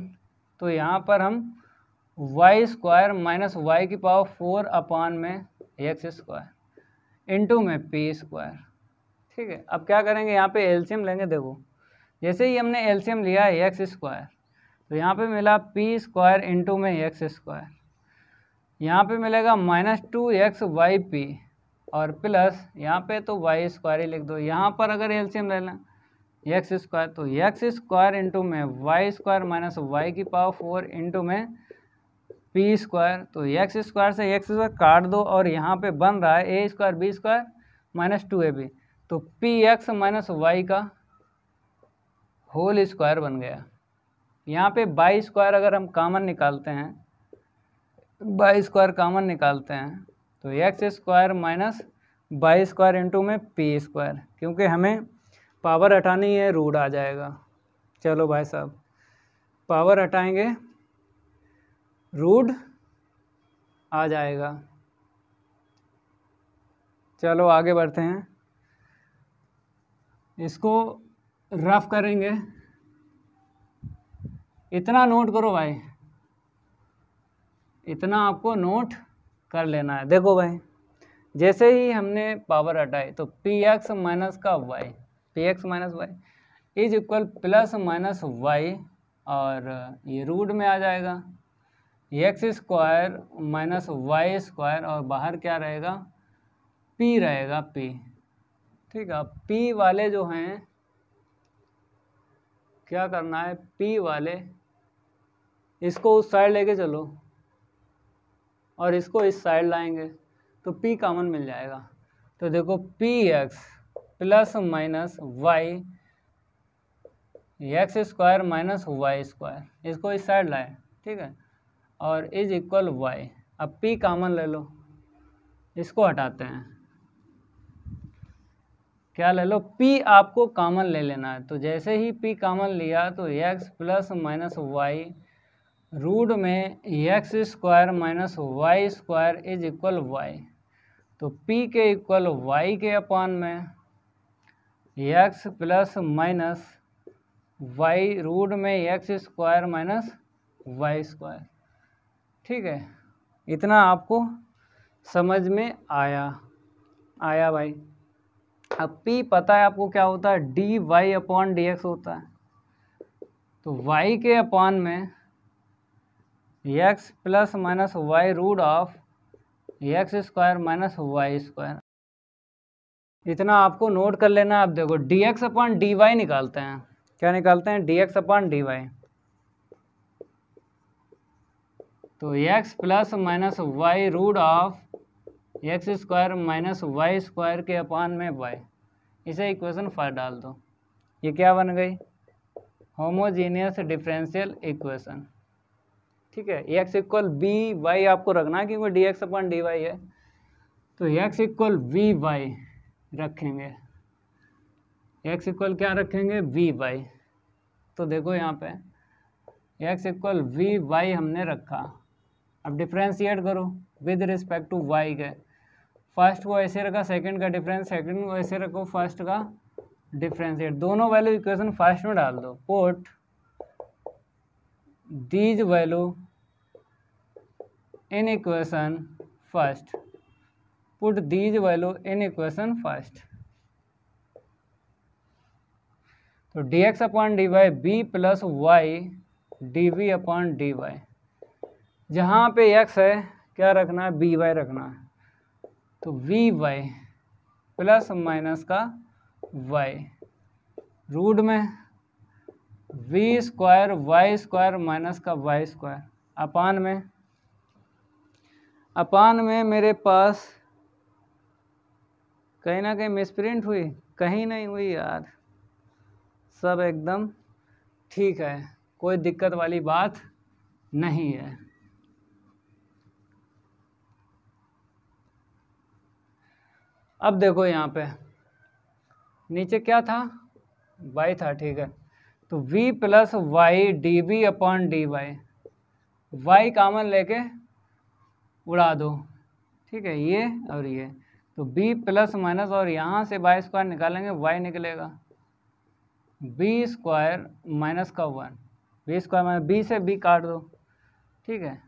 Speaker 1: तो यहाँ पर हम वाई स्क्वायर माइनस वाई की पावर 4 अपान में एक्स स्क्वायर इंटू में पी स्क्वायर। ठीक है, अब क्या करेंगे, यहाँ पे एलसीएम लेंगे। देखो जैसे ही हमने एलसीएम लिया है एक्स स्क्वायर, तो यहाँ पे मिला पी स्क्वायर इंटू में एक्स स्क्वायर, यहाँ पे मिलेगा माइनस 2xyp और प्लस यहाँ पे तो वाई स्क्वायर ही लिख दो। यहाँ पर अगर एलसीएम लेना एक्स स्क्वायर, तो एक्स स्क्वायर इंटू में वाई स्क्वायर माइनस वाई की पावर 4 इंटू में पी स्क्वायर, तो एक्स स्क्वायर से एक्स स्क्वायर काट दो और यहाँ पे बन रहा है A square B square minus 2ab, तो पी एक्स माइनस वाई का होल स्क्वायर बन गया। यहाँ पे बाई स्क्वायर अगर हम कॉमन निकालते हैं, बाई स्क्वायर कॉमन निकालते हैं, तो X square minus by square into में पी स्क्वायर, क्योंकि हमें पावर हटानी है, रूट आ जाएगा। चलो भाई साहब, पावर हटाएंगे रूट आ जाएगा। चलो आगे बढ़ते हैं, इसको रफ करेंगे। इतना नोट करो भाई, इतना आपको नोट कर लेना है। देखो भाई, जैसे ही हमने पावर हटाई तो पी एक्स माइनस का y, p x minus y is equal plus minus y, और ये रूट में आ जाएगा x square minus Y square, और बाहर क्या रहेगा, पी रहेगा, पी। ठीक है, पी वाले जो हैं क्या करना है, पी वाले इसको उस साइड लेके चलो और इसको इस साइड लाएंगे, तो P कॉमन मिल जाएगा। तो देखो p x plus minus y x square minus Y square, इसको इस साइड लाए ठीक है, और इज इक्वल वाई। अब p कॉमन ले लो, इसको हटाते हैं, क्या ले लो, p आपको कॉमन ले लेना है। तो जैसे ही p कॉमन लिया तो x plus minus Y root में X square minus Y square is equal Y. तो p के इक्वल y के अपान में x plus minus Y root में X square minus Y square. ठीक है, इतना आपको समझ में आया भाई। अब p पता है आपको क्या होता है, d Y upon D x होता है। तो y के अपान में x plus minus Y root of x square minus Y square, इतना आपको नोट कर लेना है। अब देखो dx अपॉन डी वाई निकालते हैं, क्या निकालते हैं, dx अपॉन डी वाई। तो x plus minus Y root of x square minus Y square के अपान में y, इसे इक्वेशन 5 डाल दो। ये क्या बन गई, होमोजीनियस डिफरेंशियल इक्वेशन। ठीक है, x इक्वल बी वाई आपको रखना है क्योंकि d x upon D y है। तो x इक्वल वी वाई रखेंगे, x इक्वल क्या रखेंगे, वी वाई। तो देखो यहाँ पे x इक्वल वी वाई हमने रखा। अब डिफ्रेंशिएट करो विद रिस्पेक्ट टू y के, फर्स्ट को ऐसे रखा, सेकंड का डिफरेंस, सेकंड को ऐसे रखो, फर्स्ट का डिफ्रेंशिएट, दोनों वैल्यू इक्वेशन फर्स्ट में डाल दो। Put these value in equation first, put these value in equation first. तो D x upon D Y B plus Y D we upon D Y, जहाँ पे x है क्या रखना है, बी वाई रखना है। तो वी वाई प्लस माइनस का y रूट में v square y square minus का वाई स्क्वायर अपान में मेरे पास कहीं ना कहीं मिसप्रिंट हुई, कहीं नहीं हुई यार, सब एकदम ठीक है, कोई दिक्कत वाली बात नहीं है। अब देखो यहाँ पे नीचे क्या था, y था, ठीक है। तो v plus Y D we upon D y, y common लेके उड़ा दो, ठीक है, ये और ये। तो b प्लस माइनस और यहाँ से वाई स्क्वायर निकालेंगे, y निकलेगा b स्क्वायर माइनस का 1, b स्क्वायर माइनस b से b काट दो, ठीक है।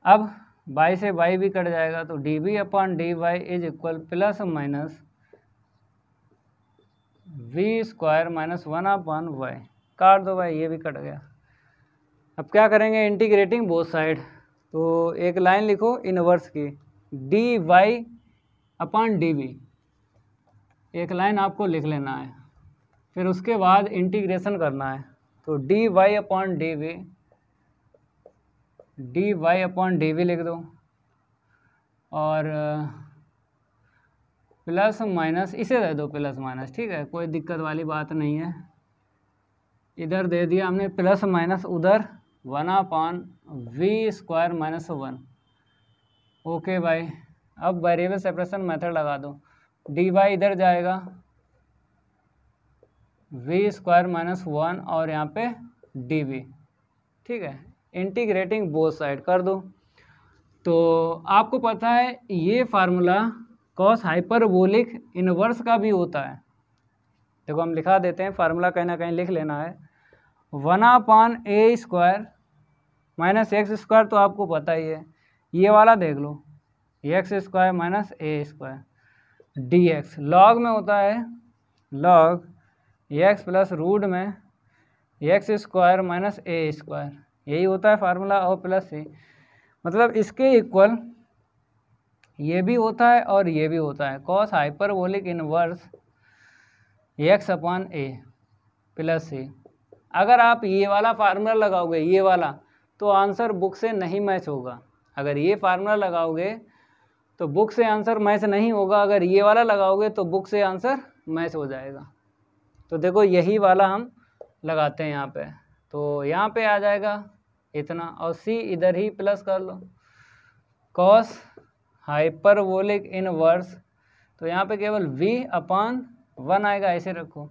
Speaker 1: अब y से y भी कट जाएगा, तो d we upon D y is equal plus minus v square minus 1 upon y, काट दो भाई, ये भी कट गया। अब क्या करेंगे, इंटीग्रेटिंग बोथ साइड। तो एक लाइन लिखो इनवर्स की, d Y upon d v, एक लाइन आपको लिख लेना है, फिर उसके बाद इंटीग्रेशन करना है। तो D Y upon d v, d Y upon d v लिख दो, और प्लस माइनस इसे दे दो प्लस माइनस, ठीक है, कोई दिक्कत वाली बात नहीं है। इधर दे दिया हमने प्लस माइनस, उधर 1 upon v square minus 1। Okay भाई, अब वेरिएबल सेपरेशन मेथड लगा दो, डी वाई इधर जाएगा वी स्क्वायर माइनस 1 और यहाँ पे डी वी, ठीक है। इंटीग्रेटिंग बोथ साइड कर दो। तो आपको पता है ये फार्मूला कॉस हाइपरबोलिक इनवर्स का भी होता है। देखो हम लिखा देते हैं, फार्मूला कहीं ना कहीं लिख लेना है। 1 अपॉन ए स्क्वायर माइनस एक्स स्क्वायर तो आपको पता ही है, ये वाला देख लो, एक्स स्क्वायर माइनस ए स्क्वायर डी एक्स, लॉग में होता है लॉग एक्स प्लस रूट में एक्स स्क्वायर माइनस ए स्क्वायर, यही होता है फार्मूला, और प्लस सी, मतलब इसके इक्वल ये भी होता है और ये भी होता है, cos hyperbolic inverse X upon A plus C. अगर आप ये वाला फार्मूला लगाओगे, ये वाला, तो आंसर बुक से नहीं मैच होगा। अगर ये फार्मूला लगाओगे तो बुक से आंसर मैच नहीं होगा, अगर ये वाला लगाओगे तो बुक से आंसर मैच हो जाएगा। तो देखो यही वाला हम लगाते हैं यहाँ पे, तो यहाँ पे आ जाएगा इतना, और c इधर ही प्लस कर लो, कॉस हाइपरबोलिक इनवर्स, तो यहाँ पे केवल v/1 आएगा, ऐसे रखो।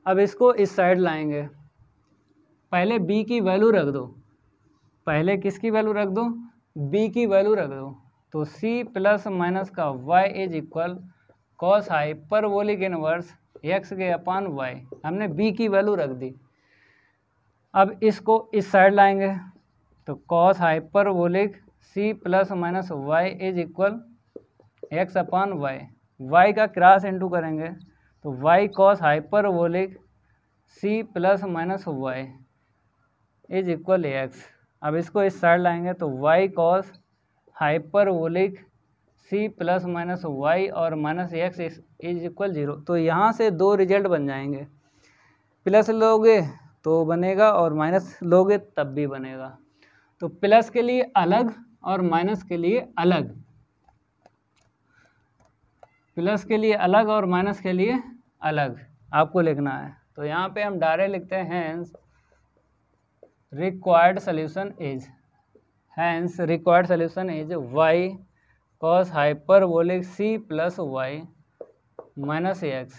Speaker 1: अब इसको इस साइड लाएंगे, पहले b की वैल्यू रख दो, पहले किसकी वैल्यू रख दो, b की वैल्यू रख दो, तो c प्लस माइनस का y is equal cos hyperbolic inverse x के अपान y, हमने b की वैल्यू रख दी। अब इसको इस साइड लाएंगे, तो cos hyperbolic c plus minus y is equal x upon y, y का क्रॉस इंटू करेंगे तो y cos hyperbolic c plus minus y is equal x। अब इसको इस साइड लाएंगे तो y cos hyperbolic c plus minus y और minus x is equal 0। तो यहाँ से दो रिजल्ट बन जाएंगे, प्लस लोगे तो बनेगा और माइनस लोगे तब भी बनेगा। तो प्लस के लिए अलग और माइनस के लिए अलग, प्लस के लिए अलग और माइनस के लिए अलग आपको लिखना है। तो यहाँ पे हम डायरेक्ट लिखते हैं hence required solution is, hence required solution is y cos hyperbolic c plus y minus x,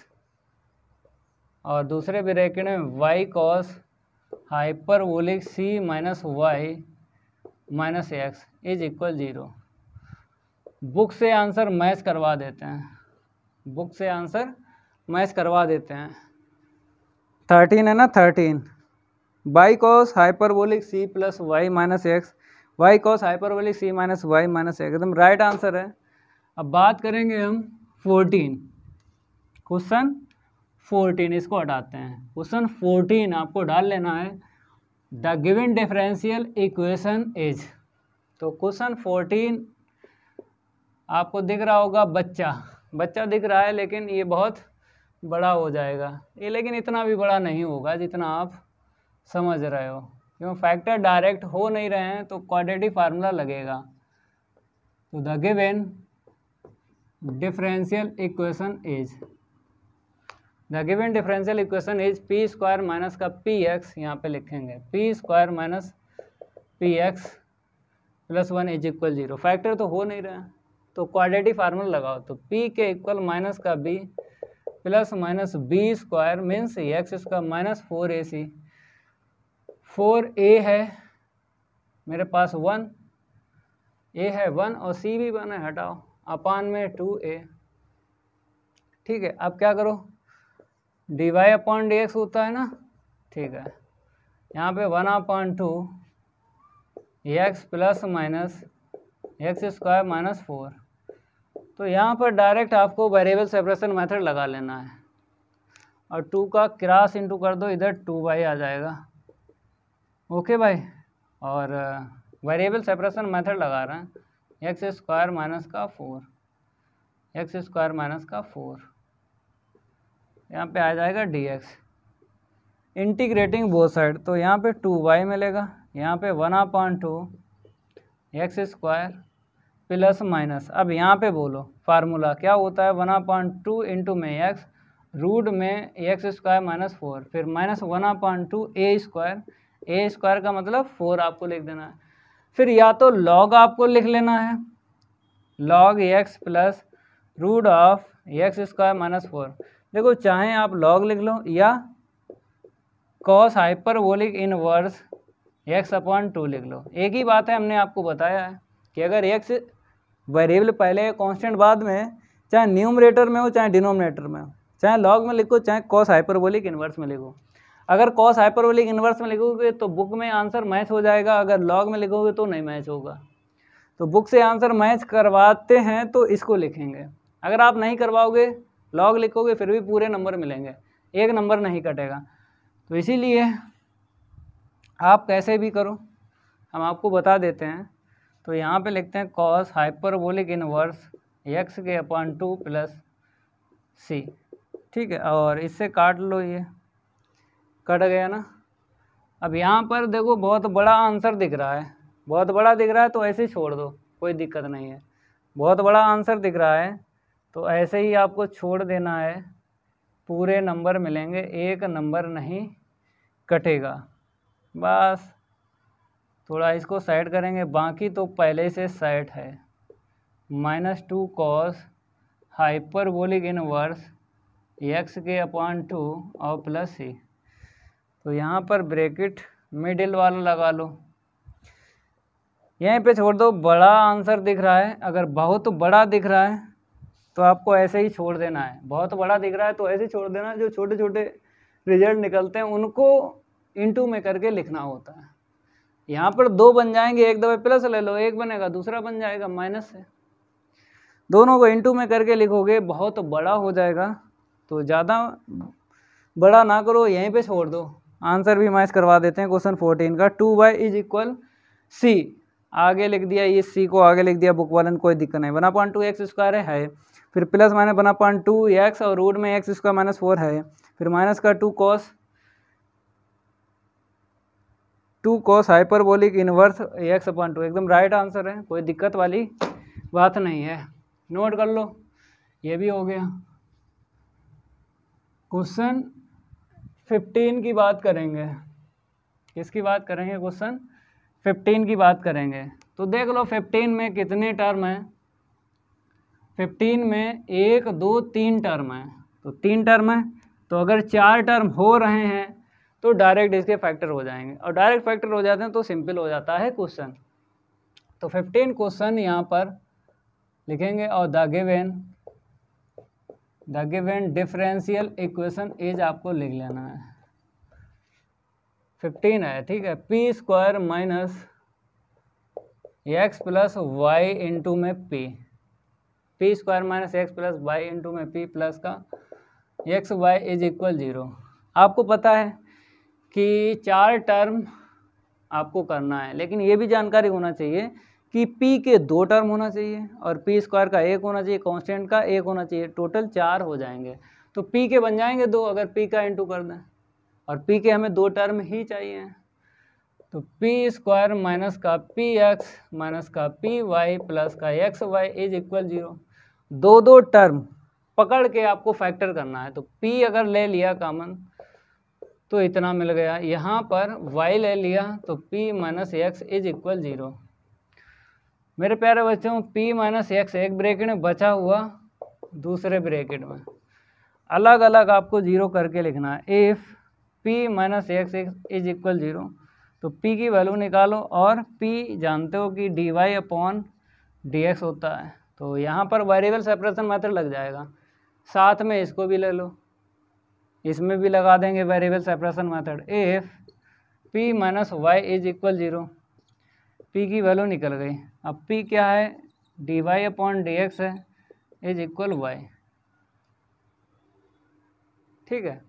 Speaker 1: और दूसरे ब्रैकेट में y cos hyperbolic c minus y minus x is equal 0। Book से आंसर मैच करवा देते हैं, book से answer match करवा देते हैं। 13 है ना, 13 y cos hyperbolic c plus y minus x, y cos hyperbolic c minus y minus x, एकदम राइट आंसर है। अब बात करेंगे हम 14, क्वेश्चन 14, इसको हटाते हैं। क्वेश्चन 14 आपको डाल लेना है the given differential equation is. तो क्वेश्चन 14 आपको दिख रहा होगा, बच्चा दिख रहा है, लेकिन ये बहुत बड़ा हो जाएगा ये, लेकिन इतना भी बड़ा नहीं होगा जितना आप समझ रहे हो, क्यों फैक्टर डायरेक्ट हो नहीं रहे हैं तो क्वाड्रेटिक फार्मूला लगेगा। तो the given differential equation is, the given differential equation is P square minus का पी एक्स, यहाँ पे लिखेंगे P square minus P x plus 1 is equal 0। Factor तो हो नहीं रहा है तो क्वाड्रेटिक फार्मूला लगाओ, तो p के इक्वल माइनस का b plus minus b square means x square minus 4ac, 4a है मेरे पास 1, a है 1 और c भी 1 है, हटाओ, अपान में 2a। ठीक है, अब क्या करो, dy अपॉन dx होता है ना, ठीक है, यहाँ पे 1/2 x plus minus x square minus 4। तो यहाँ पर डायरेक्ट आपको वेरिएबल सेपरेशन मेथड लगा लेना है, और 2 का क्रॉस इंटू कर दो, इधर 2y आ जाएगा। ओके भाई, और वेरिएबल सेपरेशन मेथड लगा रहे हैं, एक्स स्क्वायर माइनस का 4, एक्स स्क्वायर माइनस का 4, यहाँ पे आ जाएगा dx, इंटीग्रेटिंग बोथ साइड, तो यहाँ पे 2y मिलेगा, यहाँ पे 1/2 एक्स स्क्वायर प्लस माइनस, अब यहाँ पे बोलो फार्मूला क्या होता है, 1/2 इंटू में एक्स रूट में एक्स स्क्वायर माइनस 4, फिर माइनस 1/2 ए स्क्वायर का मतलब 4 आपको लिख देना है। फिर या तो लॉग आपको लिख लेना है, log x plus root of x square minus 4, देखो चाहे आप लॉग लिख लो या कॉस हाइपरबोलिक इनवर्स x/2 लिख लो, एक ही बात है। हमने आपको बताया है कि अगर x वेरिएबल पहले कांस्टेंट बाद में, चाहे न्यूमरेटर में हो चाहे डिनोमिनेटर में हो, चाहे लॉग में लिखो चाहे कॉस हाइपरबोलिक इनवर्स में लिखो। अगर कॉस हाइपरबोलिक इनवर्स में लिखोगे तो बुक में आंसर मैच हो जाएगा, अगर लॉग में लिखोगे तो नहीं मैच होगा। तो बुक से आंसर मैच करवाते हैं तो इसको लिखेंगे, अगर आप नहीं करवाओगे लॉग लिखोगे फिर भी पूरे नंबर मिलेंगे, एक नंबर नहीं कटेगा। तो इसीलिए आप कैसे भी करो हम आपको बता देते हैं। तो यहाँ पे लिखते हैं cos hyperbolic inverse x/2 plus c, ठीक है, और इससे काट लो, ये कट गया ना। अब यहाँ पर देखो बहुत बड़ा आंसर दिख रहा है, बहुत बड़ा दिख रहा है तो ऐसे ही छोड़ दो, कोई दिक्कत नहीं है। बहुत बड़ा आंसर दिख रहा है तो ऐसे ही आपको छोड़ देना है, पूरे नंबर मिलेंगे, एक नंबर नहीं कटेगा। बस थोड़ा इसको साइड करेंगे, बाकी तो पहले से सेट है। -2 cos हाइपरबोलिक इनवर्स x के अपॉन 2 और प्लस सी। तो यहाँ पर ब्रैकेट मिडिल वाला लगा लो, यहीं पे छोड़ दो। बड़ा आंसर दिख रहा है, अगर बहुत बड़ा दिख रहा है तो आपको ऐसे ही छोड़ देना है। बहुत बड़ा दिख रहा है तो ऐसे ही छोड़ देना। जो छोटे छोटे रिजल्ट निकलते हैं उनको इनटू में करके लिखना होता है। यहाँ पर 2 बन जाएंगे, एक दफे प्लस ले लो, एक बनेगा दूसरा बन जाएगा माइनस से। दोनों को इनटू में करके लिखोगे बहुत बड़ा हो जाएगा। तो ज़्यादा बड़ा ना करो, यहीं पे छोड़ दो। आंसर भी मैच करवा देते हैं क्वेश्चन 14 का। 2y इज इक्वल सी, आगे लिख दिया, ये सी को आगे लिख दिया बुक वालन, कोई दिक्कत नहीं। 1/2 एक्स स्क्वायर है, फिर प्लस माइनस 1/2 एक्स और रूट में एक्स स्क्वायर माइनस 4 है, फिर माइनस का 2 कॉस हाइपरबोलिक इनवर्स x/2। एकदम राइट आंसर है, कोई दिक्कत वाली बात नहीं है। नोट कर लो, ये भी हो गया। क्वेश्चन 15 की बात करेंगे। किसकी बात करेंगे? क्वेश्चन 15 की बात करेंगे। तो देख लो 15 में कितने टर्म हैं। 15 में 1 2 3 टर्म है, तो 3 टर्म है। तो अगर 4 टर्म हो रहे हैं तो डायरेक्ट इसके फैक्टर हो जाएंगे, और डायरेक्ट फैक्टर हो जाते हैं तो सिंपल हो जाता है क्वेश्चन। तो 15 क्वेश्चन यहाँ पर लिखेंगे, और the given differential equation is आपको लिख लेना है। 15 है, ठीक है। p square minus x plus y into में p square minus x plus y into में p प्लस का एक्स वाई इज इक्वल 0। आपको पता है कि 4 टर्म आपको करना है, लेकिन ये भी जानकारी होना चाहिए कि p के 2 टर्म होना चाहिए और p स्क्वायर का 1 होना चाहिए, कांस्टेंट का 1 होना चाहिए, टोटल 4 हो जाएंगे। तो p के बन जाएंगे 2 अगर p का इंटू कर दें, और p के हमें 2 टर्म ही चाहिए। तो p स्क्वायर माइनस का px माइनस का py प्लस का xy इज इक्वल 0। 2 टर्म पकड़ के आपको फैक्टर करना है। तो p अगर ले लिया कॉमन तो इतना मिल गया, यहाँ पर y ले लिया तो p minus x is equal 0। मेरे प्यारे बच्चों, p माइनस एक्स एक ब्रैकेट में बचा हुआ, दूसरे ब्रैकेट में अलग अलग आपको 0 करके लिखना है। If p minus x is equal 0, तो p की वैल्यू निकालो, और p जानते हो कि dy अपॉन dx होता है। तो यहाँ पर वेरिएबल सेपरेशन मेथड लग जाएगा, साथ में इसको भी ले लो, इसमें भी लगा देंगे variable separation method. If p minus y is equal 0, p की वैल्यू निकल गई। अब p क्या है? dy अपॉन dx है, इज इक्वल y। ठीक है,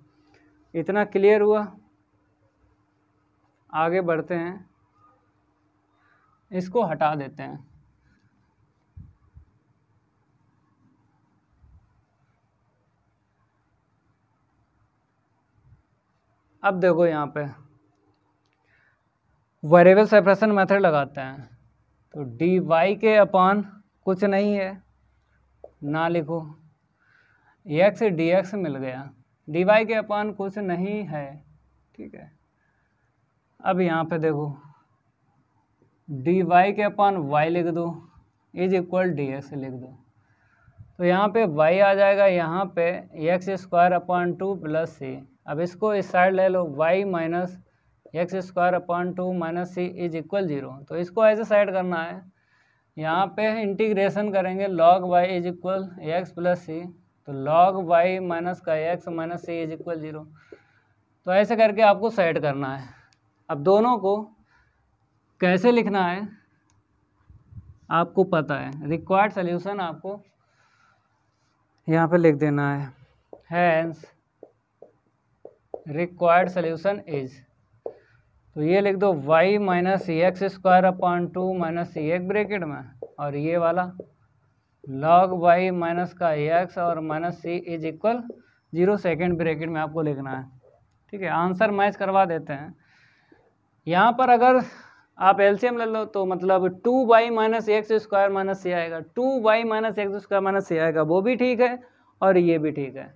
Speaker 1: इतना क्लियर हुआ। आगे बढ़ते हैं, इसको हटा देते हैं। अब देखो यहाँ पे वेरिएबल सेपरेशन मेथड लगाते हैं। तो dy के अपॉन कुछ नहीं है, ना लिखो, x dx मिल गया। dy के अपॉन कुछ नहीं है, ठीक है। अब यहाँ पे देखो dy के अपॉन y लिख दो, इज इक्वल dx लिख दो। तो यहाँ पे y आ जाएगा, यहाँ पे x square upon 2 plus c. अब इसको इस साइड ले लो, y minus x square upon 2 minus C is equal 0। तो इसको ऐसे साइड करना है, यहाँ पे इंटीग्रेशन करेंगे, log y is equal X plus C. तो log y माइनस का X minus C is equal 0। तो ऐसे करके आपको साइड करना है। अब दोनों को कैसे लिखना है आपको पता है, रिक्वायर्ड सोल्यूशन आपको यहाँ पे लिख देना है। हैंस रिक्वायर्ड सोल्यूशन इज, तो ये लिख दो y minus x square upon 2 minus C एक ब्रैकेट में, और ये वाला log y माइनस का x और minus C is equal 0 second bracket में आपको लिखना है। ठीक है, आंसर मैच करवा देते हैं। यहाँ पर अगर आप एलसीएम ले लो तो मतलब 2y minus x square minus C आएगा, 2y minus x square minus C आएगा, वो भी ठीक है और ये भी ठीक है।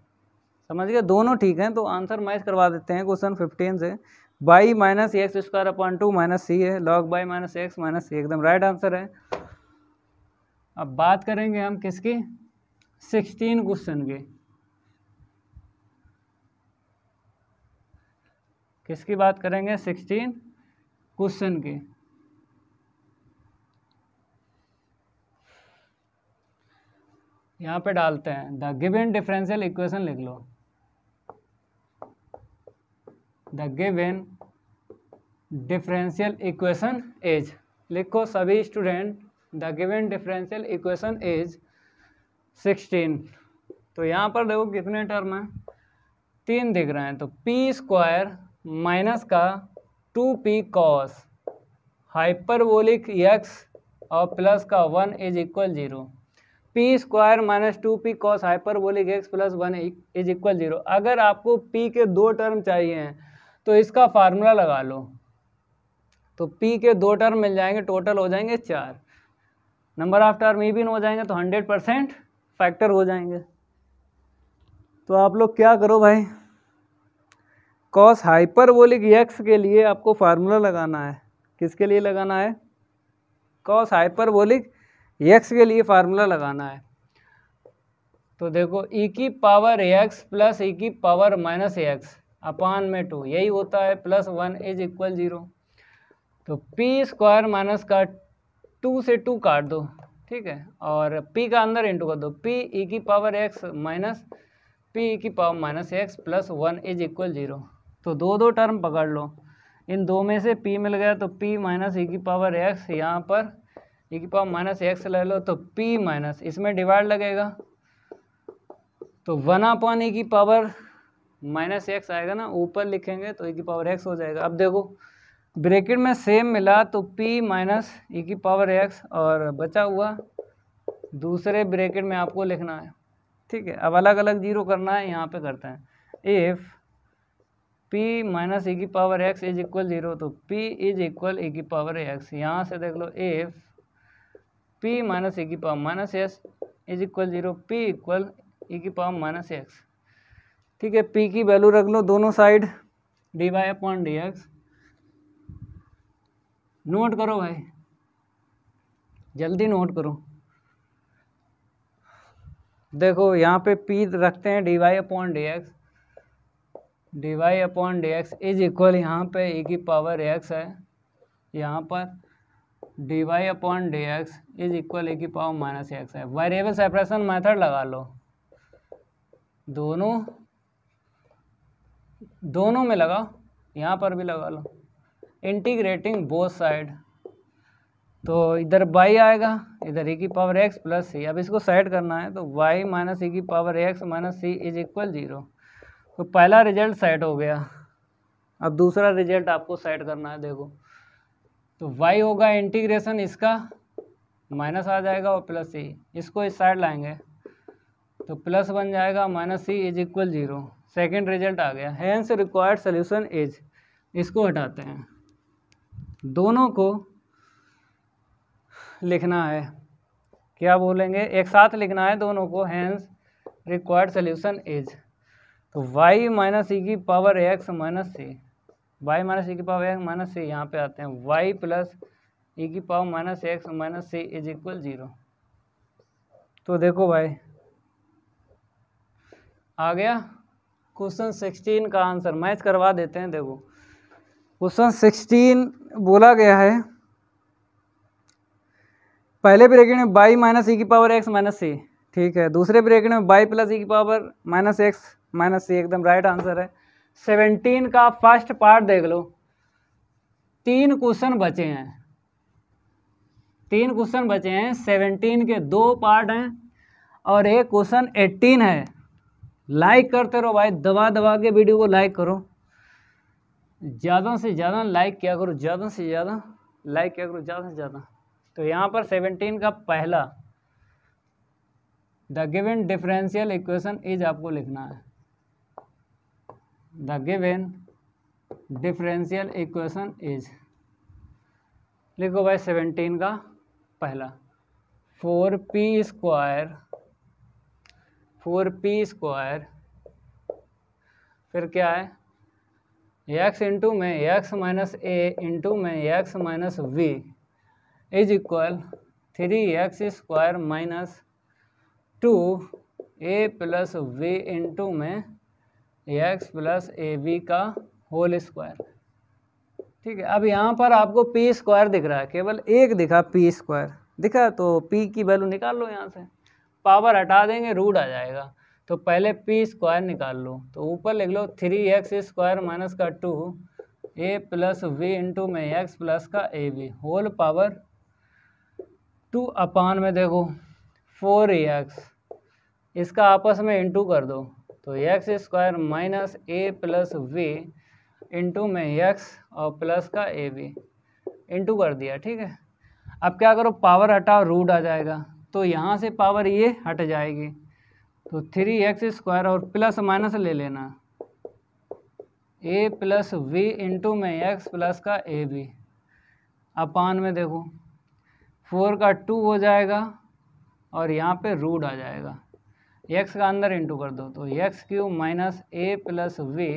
Speaker 1: समझ गए, दोनों ठीक हैं। तो आंसर मैच करवा देते हैं क्वेश्चन 15 से। By minus x square upon 2 minus C है, log by minus X minus C एकदम राइट आंसर है। अब बात करेंगे हम किसकी, 16 क्वेश्चन की। किसकी बात करेंगे, 16 क्वेश्चन की। यहाँ पे डालते हैं द गिवन डिफरेंशियल इक्वेशन लिख लो, the given differential equation is, लिखो सभी student, the given differential equation is 16। तो यहाँ पर देखो कितने टर्म हैं, 3 दिख रहे हैं। तो पी स्क्वायर माइनस का 2p कॉस हाइपरबोलिक एक्स और प्लस का 1 is equal 0। P square minus 2p cos hyperbolic x plus 1 is equal 0। अगर आपको p के 2 टर्म चाहिए हैं तो इसका फार्मूला लगा लो, तो p के 2 टर्म मिल जाएंगे, टोटल हो जाएंगे 4। नंबर ऑफ टर्म इवन हो जाएंगे तो 100% फैक्टर हो जाएंगे। तो आप लोग क्या करो भाई, कॉस हाइपरबोलिक एक्स के लिए आपको फार्मूला लगाना है। किसके लिए लगाना है, कॉस हाइपरबोलिक एक्स के लिए फार्मूला लगाना है। तो देखो e की पावर x प्लस e की पावर माइनस एक्स अपान में 2, यही होता है, प्लस 1 इज इक्वल 0। तो पी स्क्वायर माइनस का 2 से 2 काट दो, ठीक है, और p का अंदर इंटू कर दो, p e की power x minus p e की power minus x plus 1 is equal 0। तो दो टर्म पकड़ लो, इन दो में से p मिल गया तो p माइनस e की पावर x, यहाँ पर e की पावर माइनस एक्स ले लो तो p माइनस, इसमें डिवाइड लगेगा तो 1 अपॉन e की पावर माइनस एक्स आएगा ना, ऊपर लिखेंगे तो e की पावर x हो जाएगा। अब देखो ब्रैकेट में सेम मिला तो p माइनस e की पावर x और बचा हुआ दूसरे ब्रैकेट में आपको लिखना है, ठीक है। अब अलग अलग जीरो करना है, यहाँ पे करते हैं। इफ़ p माइनस e की पावर x इज इक्वल 0 तो p इज इक्वल e की पावर x, यहाँ से देख लो इफ़ p माइनस e की power minus x is equal 0, p equal e की पावर माइनस x, ठीक है। p की वैल्यू रख लो दोनों side, dy upon dx। Note करो भाई, जल्दी नोट करो। देखो यहाँ पे p रखते हैं dy upon dx, dy upon dx is equal, यहाँ पे e की पावर x है, यहाँ पर dy upon dx is equal e की पावर माइनस x है। वेरिएबल सेपरेशन मेथड लगा लो, दोनों में लगाओ, यहाँ पर भी लगा लो। इंटीग्रेटिंग बोथ साइड, तो इधर y आएगा, इधर e की पावर x प्लस सी। अब इसको सेट करना है तो y माइनस e की power x minus C is equal 0। तो पहला रिजल्ट सेट हो गया। अब दूसरा रिजल्ट आपको सेट करना है। देखो तो y होगा इंटीग्रेशन, इसका माइनस आ जाएगा और प्लस सी, इसको इस साइड लाएंगे तो प्लस बन जाएगा, minus C is equal 0। Second result आ गया। हेंस रिक्वायर्ड सोल्यूशन इज, इसको हटाते हैं, दोनों को लिखना है, क्या बोलेंगे, एक साथ लिखना है दोनों को। हेंस रिक्वायर्ड सोल्यूशन इज, तो y माइनस ई की पावर x माइनस सी, y माइनस ई की पावर x माइनस सी, यहाँ पे आते हैं y प्लस ई की power minus x minus C is equal 0। तो देखो भाई आ गया क्वेश्चन 16 का आंसर। मैच करवा देते हैं। देखो क्वेश्चन 16 बोला गया है, पहले ब्रैकेट में y माइनस ई की पावर x माइनस सी, ठीक है, दूसरे ब्रैकेट में y प्लस ई की power minus x minus C, एकदम राइट आंसर है। 17 का फर्स्ट पार्ट देख लो, 3 क्वेश्चन बचे हैं, 3 क्वेश्चन बचे हैं। 17 के 2 पार्ट हैं और एक क्वेश्चन 18 है। लाइक करते रहो भाई, दबा दबा के वीडियो को लाइक करो, ज़्यादा से ज़्यादा लाइक क्या करो, ज़्यादा से ज़्यादा लाइक क्या करो, ज़्यादा से ज़्यादा। तो यहाँ पर 17 का पहला, the given differential equation is आपको लिखना है, the given differential equation is, लिखो भाई 17 का पहला, 4p स्क्वायर, फिर क्या है एक्स इंटू में एक्स माइनस ए इंटू में x minus v is equal 3x² minus 2a plus v into में एक्स प्लस ए बी का होल स्क्वायर। ठीक है, अब यहाँ पर आपको पी स्क्वायर दिख रहा है, केवल एक दिखा पी स्क्वायर दिखा, तो पी की वैल्यू निकाल लो यहाँ से, पावर हटा देंगे रूट आ जाएगा, तो पहले पी स्क्वायर निकाल लो, तो ऊपर लिख लो 3x² माइनस का 2a प्लस वी इंटू में एक्स प्लस का a B whole power 2 upon में देखो 4x, इसका आपस में इंटू कर दो, तो x² minus a plus v into में एक्स और प्लस का ए बी इंटू कर दिया। ठीक है, अब क्या करो, पावर हटाओ रूट आ जाएगा, तो यहाँ से पावर ये हट जाएगी, तो 3x² और प्लस माइनस ले लेना, a प्लस वी इंटू में एक्स प्लस का ए बी अपान में देखो 4 का 2 हो जाएगा और यहाँ पे रूट आ जाएगा, x का अंदर इंटू कर दो, तो x³ minus a plus v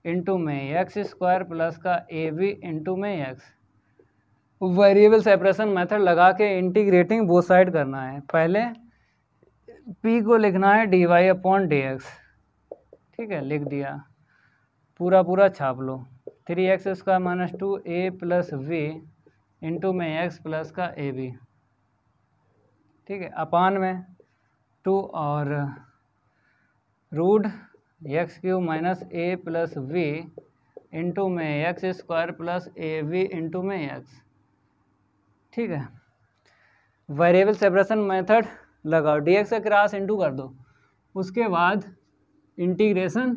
Speaker 1: into में x² प्लस का ए बी इंटू में x। वेरिएबल सेपरेशन मेथड लगा के इंटीग्रेटिंग बोथ साइड करना है। पहले p को लिखना है dy/dx। ठीक है, लिख दिया, पूरा पूरा छाप लो, 3x² minus 2a plus v into में एक्स प्लस का ए बी। ठीक है, अपान में 2 और root x³ minus a plus v into में x² plus a b into में x। ठीक है, वेरिएबल सेपरेशन मेथड लगाओ, dx का क्रॉस इंटू कर दो, उसके बाद इंटीग्रेशन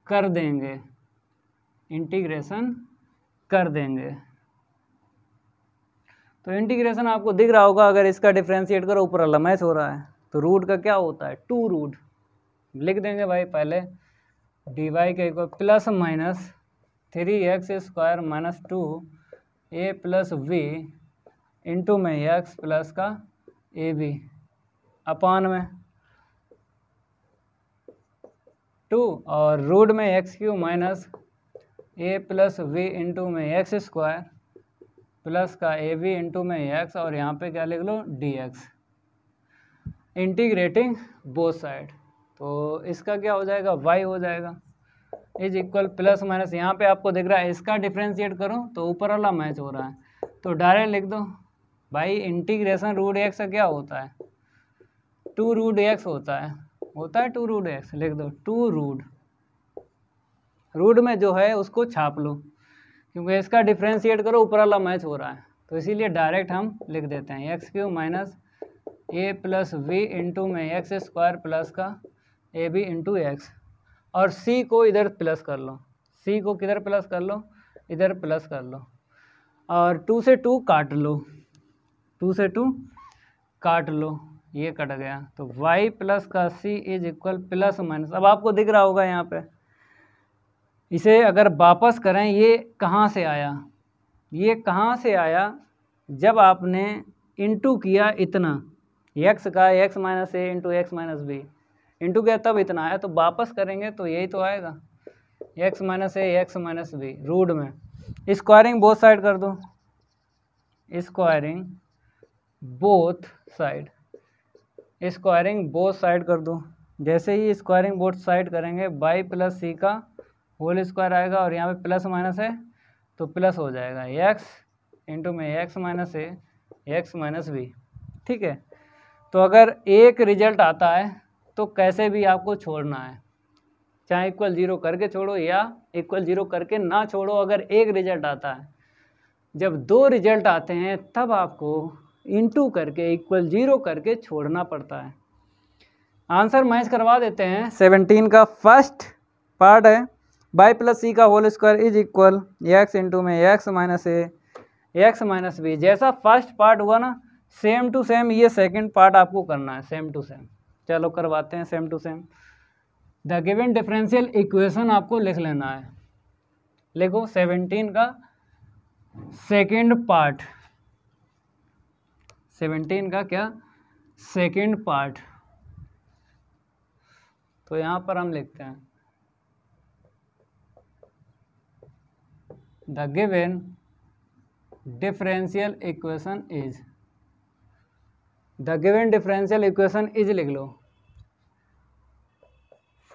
Speaker 1: कर देंगे, इंटीग्रेशन कर देंगे। तो इंटीग्रेशन आपको दिख रहा होगा, अगर इसका डिफ्रेंशिएट करो ऊपर वाला मैच हो रहा है, तो रूट का क्या होता है 2 रूट, लिख देंगे भाई पहले dy के equal plus minus 3x² minus 2a plus v into में एक्स प्लस का ए बी अपान में 2 और रूट में x³ minus a plus v into में x² प्लस का ए बी इंटू में x, और यहाँ पे क्या लिख लो dx, इंटीग्रेटिंग बोथ साइड, तो इसका क्या हो जाएगा y हो जाएगा इज इक्वल प्लस माइनस, यहाँ पे आपको दिख रहा है इसका डिफ्रेंशिएट करो तो ऊपर वाला मैच हो रहा है, तो डायरेक्ट लिख दो भाई इंटीग्रेशन रूट x का क्या होता है 2 रूट x होता है 2 रूट x, लिख दो 2 रूट में जो है उसको छाप लो, क्योंकि इसका डिफ्रेंशिएट करो ऊपर वाला मैच हो रहा है, तो इसीलिए डायरेक्ट हम लिख देते हैं x³ minus a plus v into में x² प्लस का ए बी इंटू एक्स, और c को इधर प्लस कर लो, c को किधर प्लस कर लो, इधर प्लस कर लो, और 2 से 2 काट लो, 2 से 2 काट लो, ये कट गया, तो y प्लस का c is equal plus minus. अब आपको दिख रहा होगा यहाँ पे, इसे अगर वापस करें, ये कहाँ से आया, ये कहाँ से आया, जब आपने इंटू किया इतना x का x minus a into x minus b into किया तब इतना आया, तो वापस करेंगे तो यही तो आएगा x minus a x minus B root में। स्क्वायरिंग बोथ साइड कर दो, squaring both side, squaring both side कर दो, जैसे ही स्क्वायरिंग बोथ साइड करेंगे y प्लस सी का होल स्क्वायर आएगा, और यहाँ पे प्लस माइनस है तो प्लस हो जाएगा x इंटू में x minus a x minus B. ठीक है, तो अगर एक रिजल्ट आता है तो कैसे भी आपको छोड़ना है, चाहे इक्वल 0 करके छोड़ो या इक्वल 0 करके ना छोड़ो, अगर एक रिजल्ट आता है, जब 2 रिजल्ट आते हैं तब आपको इंटू करके इक्वल 0 करके छोड़ना पड़ता है। आंसर मैच करवा देते हैं। 17 का फर्स्ट पार्ट है y प्लस सी का whole square is equal x into में x minus a x minus b. जैसा फर्स्ट पार्ट हुआ ना, सेम टू सेम ये सेकंड पार्ट आपको करना है, सेम टू सेम। चलो करवाते हैं same to same. The given differential equation आपको लिख लेना है, लिखो 17 का सेकंड पार्ट, 17 का क्या सेकंड पार्ट, तो यहाँ पर हम लिखते हैं the given differential equation is, the given differential equation is लिख लो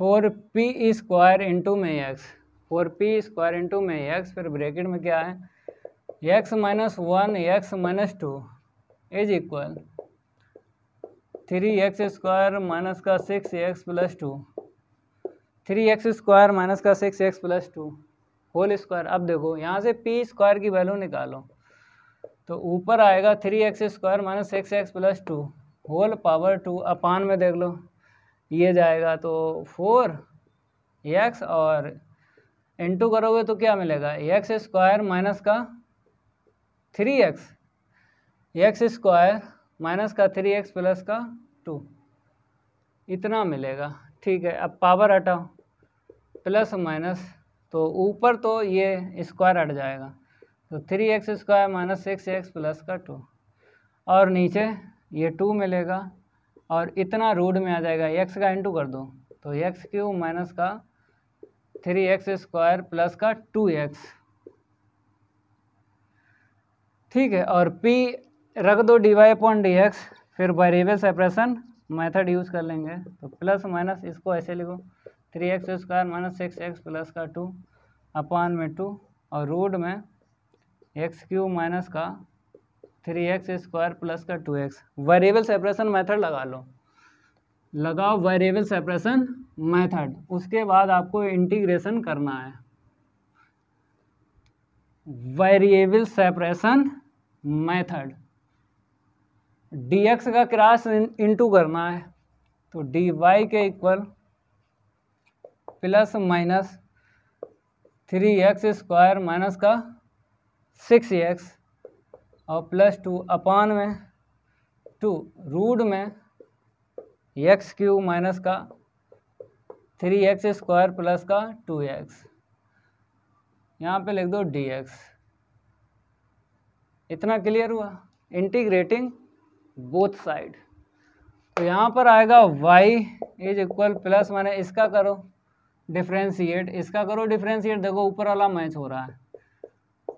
Speaker 1: 4p स्क्वायर इंटू में एक्स, 4p स्क्वायर इंटू में एक्स, फिर ब्रैकेट में क्या है x minus 1 x minus 2 is equal 3x square minus का 6x plus 2, 3x square minus का 6x plus 2 whole square. अब देखो यहाँ से p स्क्वायर की वैल्यू निकालो तो ऊपर आएगा 3x square minus 6x plus 2 whole power 2 upon में देख लो ये जाएगा तो 4x और इंटू करोगे तो क्या मिलेगा x स्क्वायर माइनस का 3x, x स्क्वायर माइनस का 3x प्लस का 2 इतना मिलेगा। ठीक है, अब पावर हटाओ प्लस माइनस तो ऊपर तो ये स्क्वायर हट जाएगा तो 3x square minus 6x plus का 2 और नीचे ये 2 मिलेगा और इतना रूट में आ जाएगा x का इंटू कर दो तो x क्यूब माइनस का 3x स्क्वायर प्लस का 2x। ठीक है, और p रख दो dy/dx, फिर वेरिएबल सेपरेशन मेथड यूज़ कर लेंगे तो प्लस माइनस इसको ऐसे लिखो 3x square minus 6x plus का 2 अपान में 2 और रूट में x क्यूब माइनस का 3x स्क्वायर प्लस का 2x। वेरिएबल सेपरेशन मेथड लगा लो, लगाओ वेरिएबल सेपरेशन मेथड, उसके बाद आपको इंटीग्रेशन करना है। वेरिएबल सेपरेशन मेथड dx का क्रॉस इंटू करना है तो dy के equal plus minus 3x square minus का 6x और प्लस 2 अपान में 2 रूट में x क्यूब माइनस का 3x स्क्वायर प्लस का 2x, यहाँ पे लिख दो dx। इतना क्लियर हुआ। इंटीग्रेटिंग बोथ साइड तो यहाँ पर आएगा y इज इक्वल प्लस माने इसका करो डिफ्रेंशिएट, इसका करो डिफ्रेंशिएट, देखो ऊपर वाला मैच हो रहा है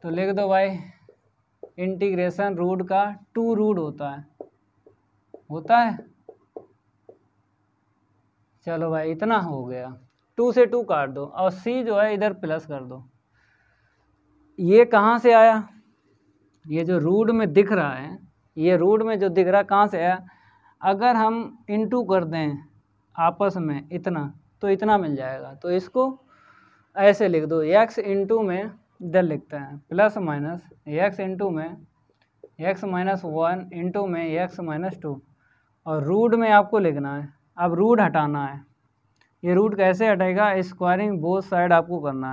Speaker 1: तो लिख दो y इंटीग्रेशन रूट का 2 रूट होता है। चलो भाई इतना हो गया, 2 से 2 काट दो और c जो है इधर प्लस कर दो। ये कहाँ से आया, ये जो रूट में दिख रहा है, ये रूट में जो दिख रहा है कहाँ से आया, अगर हम इंटू कर दें आपस में इतना तो इतना मिल जाएगा तो इसको ऐसे लिख दो x इंटू में इधर लिखते हैं प्लस माइनस x इंटू में x माइनस 1 इंटू में x माइनस 2 और रूट में आपको लिखना है। अब रूट हटाना है, ये रूट कैसे हटेगा, स्क्वायरिंग बोथ साइड आपको करना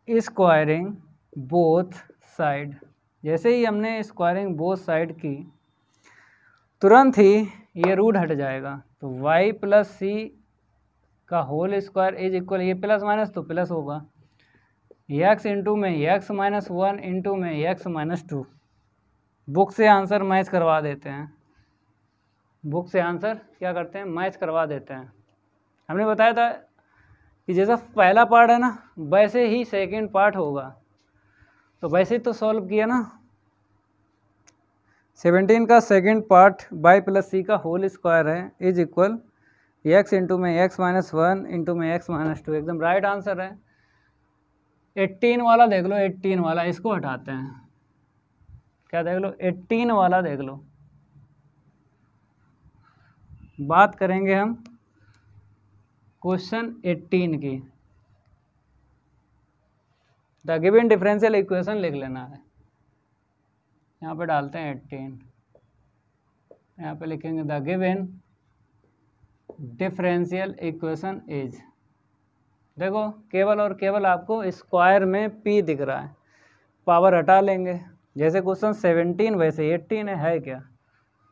Speaker 1: है। स्क्वायरिंग बोथ साइड, जैसे ही हमने स्क्वायरिंग बोथ साइड की तुरंत ही ये रूट हट जाएगा तो y प्लस सी का होल स्क्वायर इज इक्वल, ये प्लस माइनस तो प्लस होगा x इंटू में x माइनस 1 इंटू में x माइनस 2। बुक से आंसर मैच करवा देते हैं, बुक से आंसर क्या करते हैं मैच करवा देते हैं। हमने बताया था कि जैसा पहला पार्ट है ना वैसे ही सेकंड पार्ट होगा, तो वैसे ही तो सॉल्व किया ना। 17 का second part y plus c का होल स्क्वायर है इज इक्वल x इंटू में x माइनस 1 इंटू में x माइनस 2, एकदम राइट आंसर है। 18 वाला देख लो, 18 वाला इसको हटाते हैं, क्या देख लो 18 वाला देख लो। बात करेंगे हम क्वेश्चन 18 की। द गिवन डिफरेंशियल इक्वेशन लिख लेना है, यहाँ पे डालते हैं 18, यहाँ पे लिखेंगे the given differential equation is, देखो केवल और केवल आपको स्क्वायर में p दिख रहा है, पावर हटा लेंगे जैसे क्वेश्चन 17 वैसे 18 है क्या,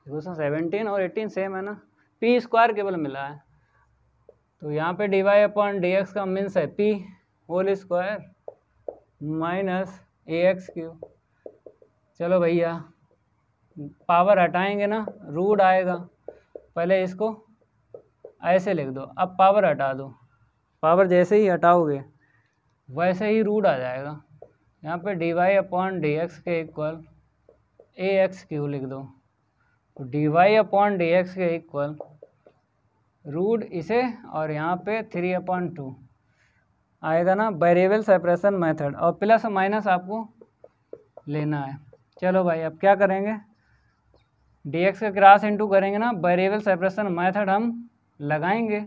Speaker 1: क्वेश्चन 17 और 18 सेम है ना, p स्क्वायर केवल मिला है तो यहाँ पे dy/dx का मीन्स है p whole square minus ax cube. चलो भैया पावर हटाएंगे ना रूट आएगा, पहले इसको ऐसे लिख दो, अब पावर हटा दो, पावर जैसे ही हटाओगे वैसे ही रूट आ जाएगा। यहाँ पे dy/dx के इक्वल ax³ लिख दो, तो dy/dx के इक्वल रूट इसे और यहाँ पे 3/2 आएगा ना, वेरिएबल सेपरेशन मेथड, और प्लस माइनस आपको लेना है। चलो भाई अब क्या करेंगे, dx का क्रॉस इनटू करेंगे ना, वेरिएबल सेपरेशन मेथड हम लगाएंगे,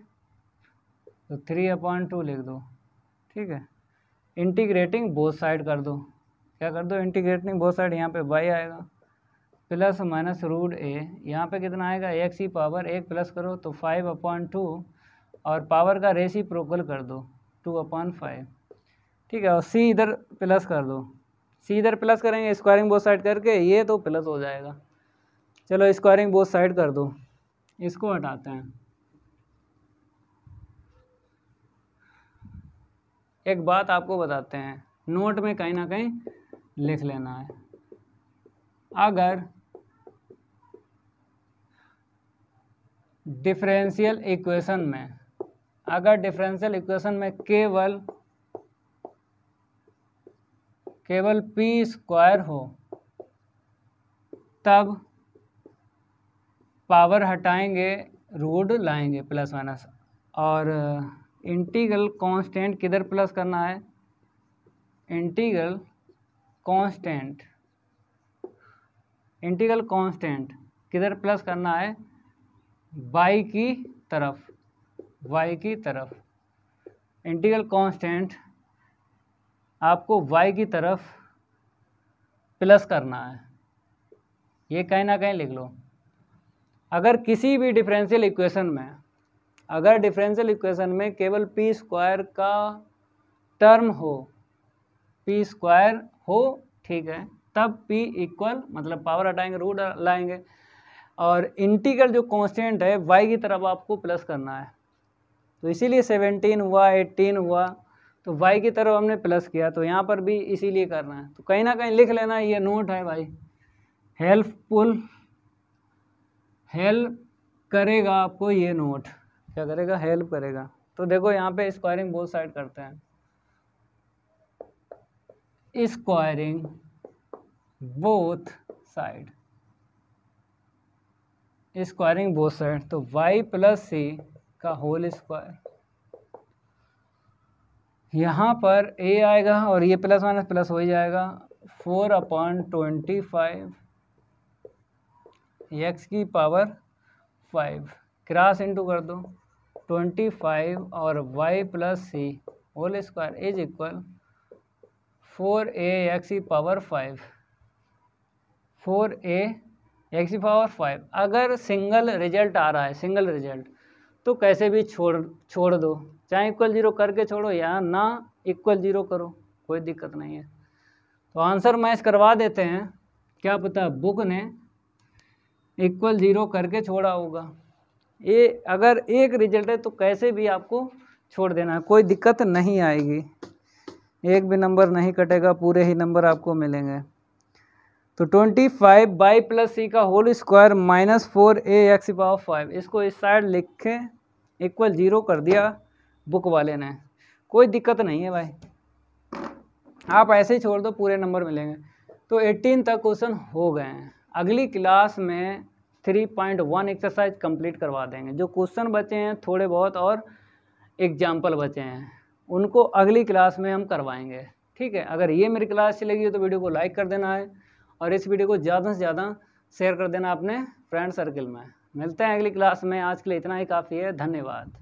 Speaker 1: तो 3/2 लिख दो, ठीक है। इंटीग्रेटिंग बोथ साइड कर दो, क्या कर दो, इंटीग्रेटिंग बोथ साइड, यहाँ पे y आएगा प्लस माइनस रूट a, यहाँ पे कितना आएगा x की पावर 1 प्लस करो तो 5/2 और पावर का रेसिप्रोकल कर दो 2/5, ठीक है। और c इधर प्लस कर दो, c इधर प्लस करेंगे स्क्वायरिंग बोथ साइड करके, ये तो प्लस हो जाएगा। चलो स्क्वायरिंग बोथ साइड कर दो, इसको हटाते हैं। एक बात आपको बताते हैं, नोट में कहीं ना कहीं लिख लेना है। अगर डिफरेंशियल इक्वेशन में केवल p स्क्वायर हो, तब पावर हटाएंगे, रूट लाएंगे प्लस माइनस, और इंटीग्रल कांस्टेंट किधर प्लस करना है, इंटीग्रल कांस्टेंट किधर प्लस करना है, y की तरफ, इंटीग्रल कांस्टेंट आपको y की तरफ प्लस करना है, ये कहीं ना कहीं लिख लो। अगर किसी भी डिफरेंशियल इक्वेशन में केवल p स्क्वायर का टर्म हो, ठीक है, तब p इक्वल, मतलब पावर हटाएंगे रूट लाएंगे, और इंटीग्रल जो कांस्टेंट है y की तरफ आपको प्लस करना है, तो इसीलिए 17 हुआ 18 हुआ, तो y की तरफ हमने प्लस किया, तो यहाँ पर भी इसीलिए करना है। तो कहीं ना कहीं लिख लेना, ये नोट है भाई, हेल्प करेगा आपको ये नोट, क्या करेगा, हेल्प करेगा। तो देखो यहाँ पे स्क्वायरिंग बोथ साइड करते हैं, स्क्वायरिंग बोथ साइड, तो y प्लस c का होल स्क्वायर, यहाँ पर a आएगा और ये प्लस माइनस प्लस हो ही जाएगा, 4/25 x की पावर 5, क्रॉस इनटू कर दो 25 और y plus c whole square is equal 4a x की पावर 5, 4a x की पावर 5। अगर सिंगल रिजल्ट आ रहा है, तो कैसे भी छोड़ दो, चाहे इक्वल 0 करके छोड़ो या ना इक्वल 0 करो, कोई दिक्कत नहीं है। तो आंसर मैच करवा देते हैं, क्या पता बुक ने इक्वल 0 करके छोड़ा होगा। ये अगर एक रिजल्ट है तो कैसे भी आपको छोड़ देना है, कोई दिक्कत नहीं आएगी, एक भी नंबर नहीं कटेगा, पूरे ही नंबर आपको मिलेंगे। तो 25 y प्लस सी का whole square minus 4a x की पावर 5, इसको इस साइड लिखे इक्वल 0 कर दिया बुक वाले ने, कोई दिक्कत नहीं है भाई, आप ऐसे ही छोड़ दो, पूरे नंबर मिलेंगे। तो 18 तक क्वेश्चन हो गए हैं। अगली क्लास में 3.1 एक्सरसाइज कंप्लीट करवा देंगे। जो क्वेश्चन बचे हैं थोड़े बहुत और एग्जाम्पल बचे हैं, उनको अगली क्लास में हम करवाएंगे, ठीक है। अगर ये मेरी क्लास चलेगी तो वीडियो को लाइक कर देना है और इस वीडियो को ज़्यादा से ज़्यादा शेयर कर देना अपने फ्रेंड सर्कल में। मिलते हैं अगली क्लास में, आज के लिए इतना ही काफ़ी है, धन्यवाद।